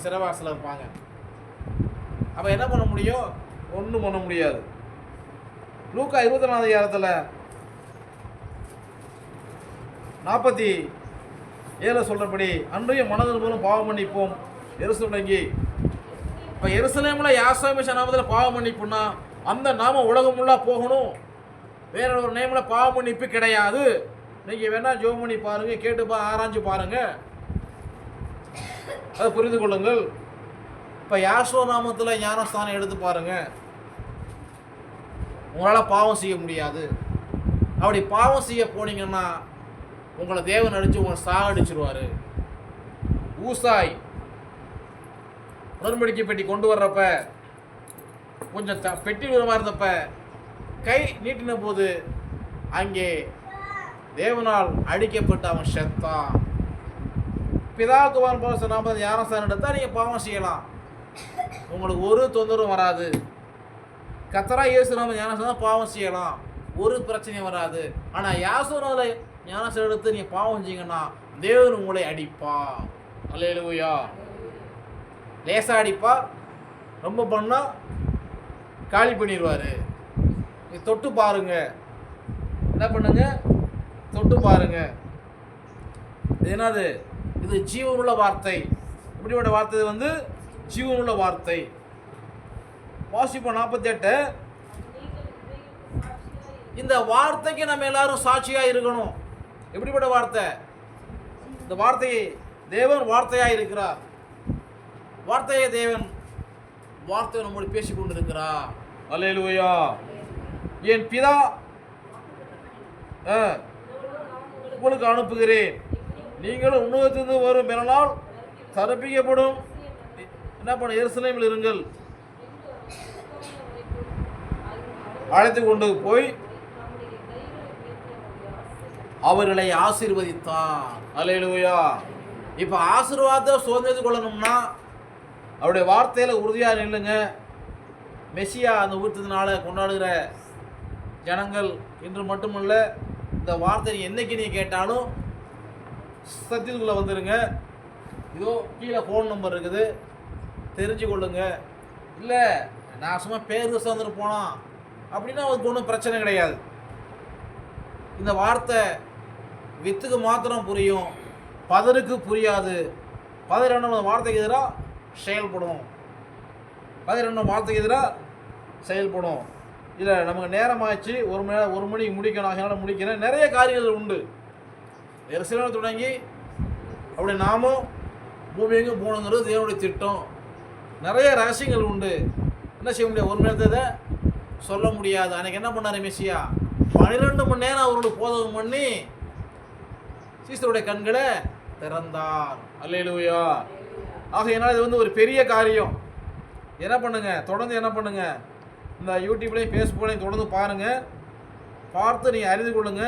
சிறைவாசல் இருப்பாங்க. அப்போ என்ன பண்ண முடியும்? ஒன்றும் பண்ண முடியாது. லூக்கா 24ஆம் அதிகாரத்தில் 47 சொல்கிறபடி, அன்றைய மனதின் மூலம் பாவம் மன்னிப்போம் எருசலேமில். இப்போ எருசலேமில் யாசோமிஷ நாமத்தில் பாவம் மன்னிப்புன்னா அந்த நாம உலகம் ஃபுல்லாக போகணும். வேற ஒரு நேமில் பாவ மன்னிப்பு கிடையாது. நீங்கள் வேணால் ஜோம் பண்ணி பாருங்கள், கேட்டு ஆராய்ஞ்சு பாருங்கள், அதை புரிந்து கொள்ளுங்கள். இப்போ யாசோ நாமத்தில் ஞானஸ்தானம் எடுத்து பாருங்கள். உங்களால் பாவம் செய்ய முடியாது. அப்படி பாவம் செய்ய போனீங்கன்னா உங்களை தேவன் அடித்து உங்களை சாகடிச்சிருவார். ஊசாய் உடன்படிக்கை பெட்டி கொண்டு வர்றப்ப கொஞ்சம் பெட்டி விதமாக இருந்தப்ப கை நீட்டின போது அங்கே தேவனால் அடிக்கப்பட்டு அவன் செத்தான். பிதாகுமாரன் போல நாம ஞானஸ்தானம் எடுத்தால் நீங்கள் பாவம் செய்யலாம், உங்களுக்கு ஒரு தொந்தரவும் வராது. கத்தரா இயேசு நாம ஞானஸ்தானம் பாவம் செய்யலாம், ஒரு பிரச்சனையும் வராது. ஆனால் யாசோனால ஞானஸ்தானம் எடுத்து நீங்கள் பாவம் செஞ்சீங்கன்னா தேவன் உங்களை அடிப்பா. அல்லேலூயா. லேசாக அடிப்பா, ரொம்ப பண்ணால் காலி பண்ணிடுவார். நீ தொட்டு பாருங்க, என்ன பண்ணுங்க, தொட்டு பாருங்க. இது என்னது? இது ஜீவனுள்ள வார்த்தை. இப்படிப்பட்ட வார்த்தை வந்து ஜீவனுள்ள வார்த்தை. வாசிப்போம் 48. இந்த வார்த்தைக்கு நம்ம எல்லாரும் சாட்சியாக இருக்கணும். எப்படிப்பட்ட வார்த்தை? இந்த வார்த்தையை தேவன் வார்த்தையாக இருக்கிறார். வார்த்தையை தேவன் வார்த்தை நம்மோடு பேசிக் கொண்டிருக்கிறார். அல்லேலூயா. என் பிதா உங்களுக்கு அனுப்புகிறேன். நீங்களும் உன்னதத்திலிருந்து வரும் பிறனால் தரப்பிக்கப்படும் என்ன பண்ண எருசலேமில் இருங்கள். அழைத்து கொண்டு போய் அவர்களை ஆசீர்வதித்தார். அல்லேலூயா. இப்போ ஆசீர்வாதத்தை சுதந்திரத்து கொள்ளணும்னா அவருடைய வார்த்தையில் உறுதியாக நில்லுங்க. மெசியா அந்த ஊற்றத்தினால கொண்டாடுகிற ஜனங்கள் இன்று மட்டுமல்ல, இந்த வார்த்தை என்னைக்கு நீ கேட்டாலும் சத்தியத்துக்குள்ளே வந்துடுங்க. இதோ கீழே ஃபோன் நம்பர் இருக்குது, தெரிஞ்சு கொள்ளுங்க. இல்லை நான் சும்மா பேர் வந்துட்டு போனோம் அப்படின்னா அதுக்கு ஒன்றும் பிரச்சனை கிடையாது. இந்த வார்த்தை வித்துக்கு மாத்திரம் புரியும், பதருக்கு புரியாது. பதர் என்ன வார்த்தைக்கு எதிராக செயல்படும், பதர் என்ன வார்த்தைக்கு எதிராக செயல்படும். இல்லை நமக்கு நேரமாச்சு, ஒரு மணிக்கு முடிக்கணும், அதனால் முடிக்கிறேன். நிறைய காரியங்கள் உண்டு. வேறு சில தொடங்கி அப்படி நாமும் பூமி எங்கும் போகணுங்கிறது தேவனுடைய திட்டம். நிறைய ரகசியங்கள் உண்டு. என்ன செய்ய முடியாது, ஒரு மணி நேரத்தை சொல்ல முடியாது. அன்றைக்கி என்ன பண்ணார் மெசியா? 12 மணி நேரம் அவர்களுக்கு போதகம் பண்ணி சீசருடைய கண்களை திறந்தார். அல்லேலூயா. ஆகையினால் இது ஒரு பெரிய காரியம். என்ன பண்ணுங்க, தொடர்ந்து என்ன பண்ணுங்க, இந்த யூடியூப்லேயும் ஃபேஸ்புக்லேயும் தொடர்ந்து பாருங்கள். பார்த்து நீங்கள் அறிந்து கொள்ளுங்க.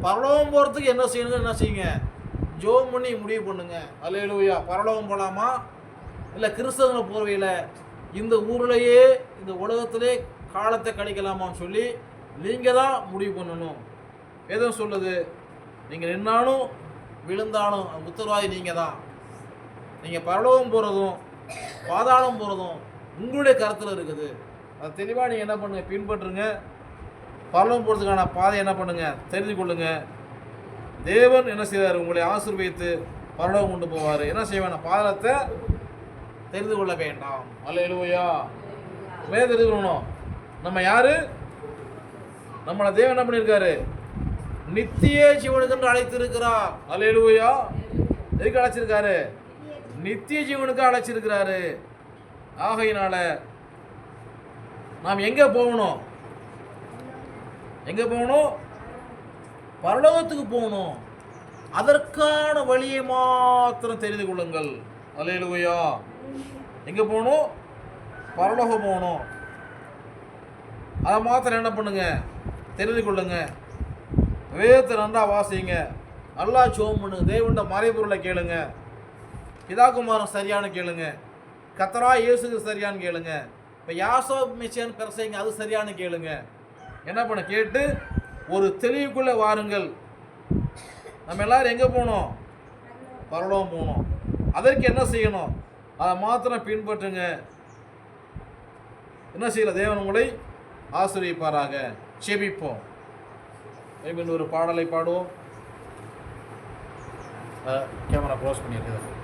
பரலோகம் போகிறதுக்கு என்ன செய்யணுங்க, என்ன செய்யுங்க, ஜோம் பண்ணி முடிவு பண்ணுங்க. அல்லேலூயா. பரலோகம் போகலாமா இல்லை கிறிஸ்தவங்களை போர்வையில் இந்த ஊர்லேயே இந்த உலகத்திலே காலத்தை கழிக்கலாமான்னு சொல்லி நீங்கள் தான் முடிவு பண்ணணும். வேதம் சொல்லுது, நீங்கள் நின்னாலும் விழுந்தாலும் உத்தரவாதி நீங்கள் தான். நீங்கள் பரலோகம் போகிறதும் பாதாளம் போகிறதும் உங்களுடைய கருத்தில் இருக்குது. அது தெளிவாக நீங்கள் என்ன பண்ணுங்கள், பின்பற்றுங்க. பரலோகம் போகிறதுக்கான பாதை என்ன பண்ணுங்கள், தெரிந்து கொள்ளுங்க. தேவன் என்ன செய்வார், உங்களை ஆசீர்வதித்து பரலோகம் கொண்டு போவார். என்ன செய்வான, பாதத்தை தெரிந்து கொள்ள வேண்டாம். அல்லேலூயா. வேதம் தெரிந்து கொள்ளணும். நம்ம யாரு, நம்மளை தேவன் என்ன பண்ணியிருக்காரு, நித்திய ஜீவனுக்கு அழைத்திருக்கிறார். அல்லேலூயா. எதுக்கு அழைச்சிருக்காரு? நித்திய ஜீவனுக்கு அழைச்சிருக்கிறாரு. ஆகையினால நாம் எங்கே போகணும், எங்கே போகணும், பரலோகத்துக்கு போகணும். அதற்கான வழியை மாத்திரம் தெரிந்து கொள்ளுங்கள். அல்லேலூயா. எங்கே போகணும், பரலோகம் போகணும். அதை மாத்திரம் என்ன பண்ணுங்க, தெரிந்து கொள்ளுங்க. வேதத்தை நன்றாக வாசிங்க, நல்லா ஜெபம் பண்ணுங்க, தேவனுடைய மறைபொருளை கேளுங்க, பிதாகுமாரன் சரியான கேளுங்க, கர்த்தரா இயேசு சரியானு கேளுங்க, இப்போ யாசோ மெசியான்னு பெருசைங்க அது சரியான கேளுங்க. என்ன பண்ண கேட்டு ஒரு தெளிவுக்குள்ளே வாருங்கள். நம்ம எல்லாரும் எங்கே போகணும், பரலோகம் போகணும். அதற்கு என்ன செய்யணும், அதை மாத்திரம் பின்பற்றுங்க. என்ன செய்யல, தேவன் உங்களை ஆசீர்வதிப்பாராக. செபிப்போம். ஒரு பாடலை பாடுவோம். கேமரா க்ளோஸ் பண்ணியிருக்கேன்.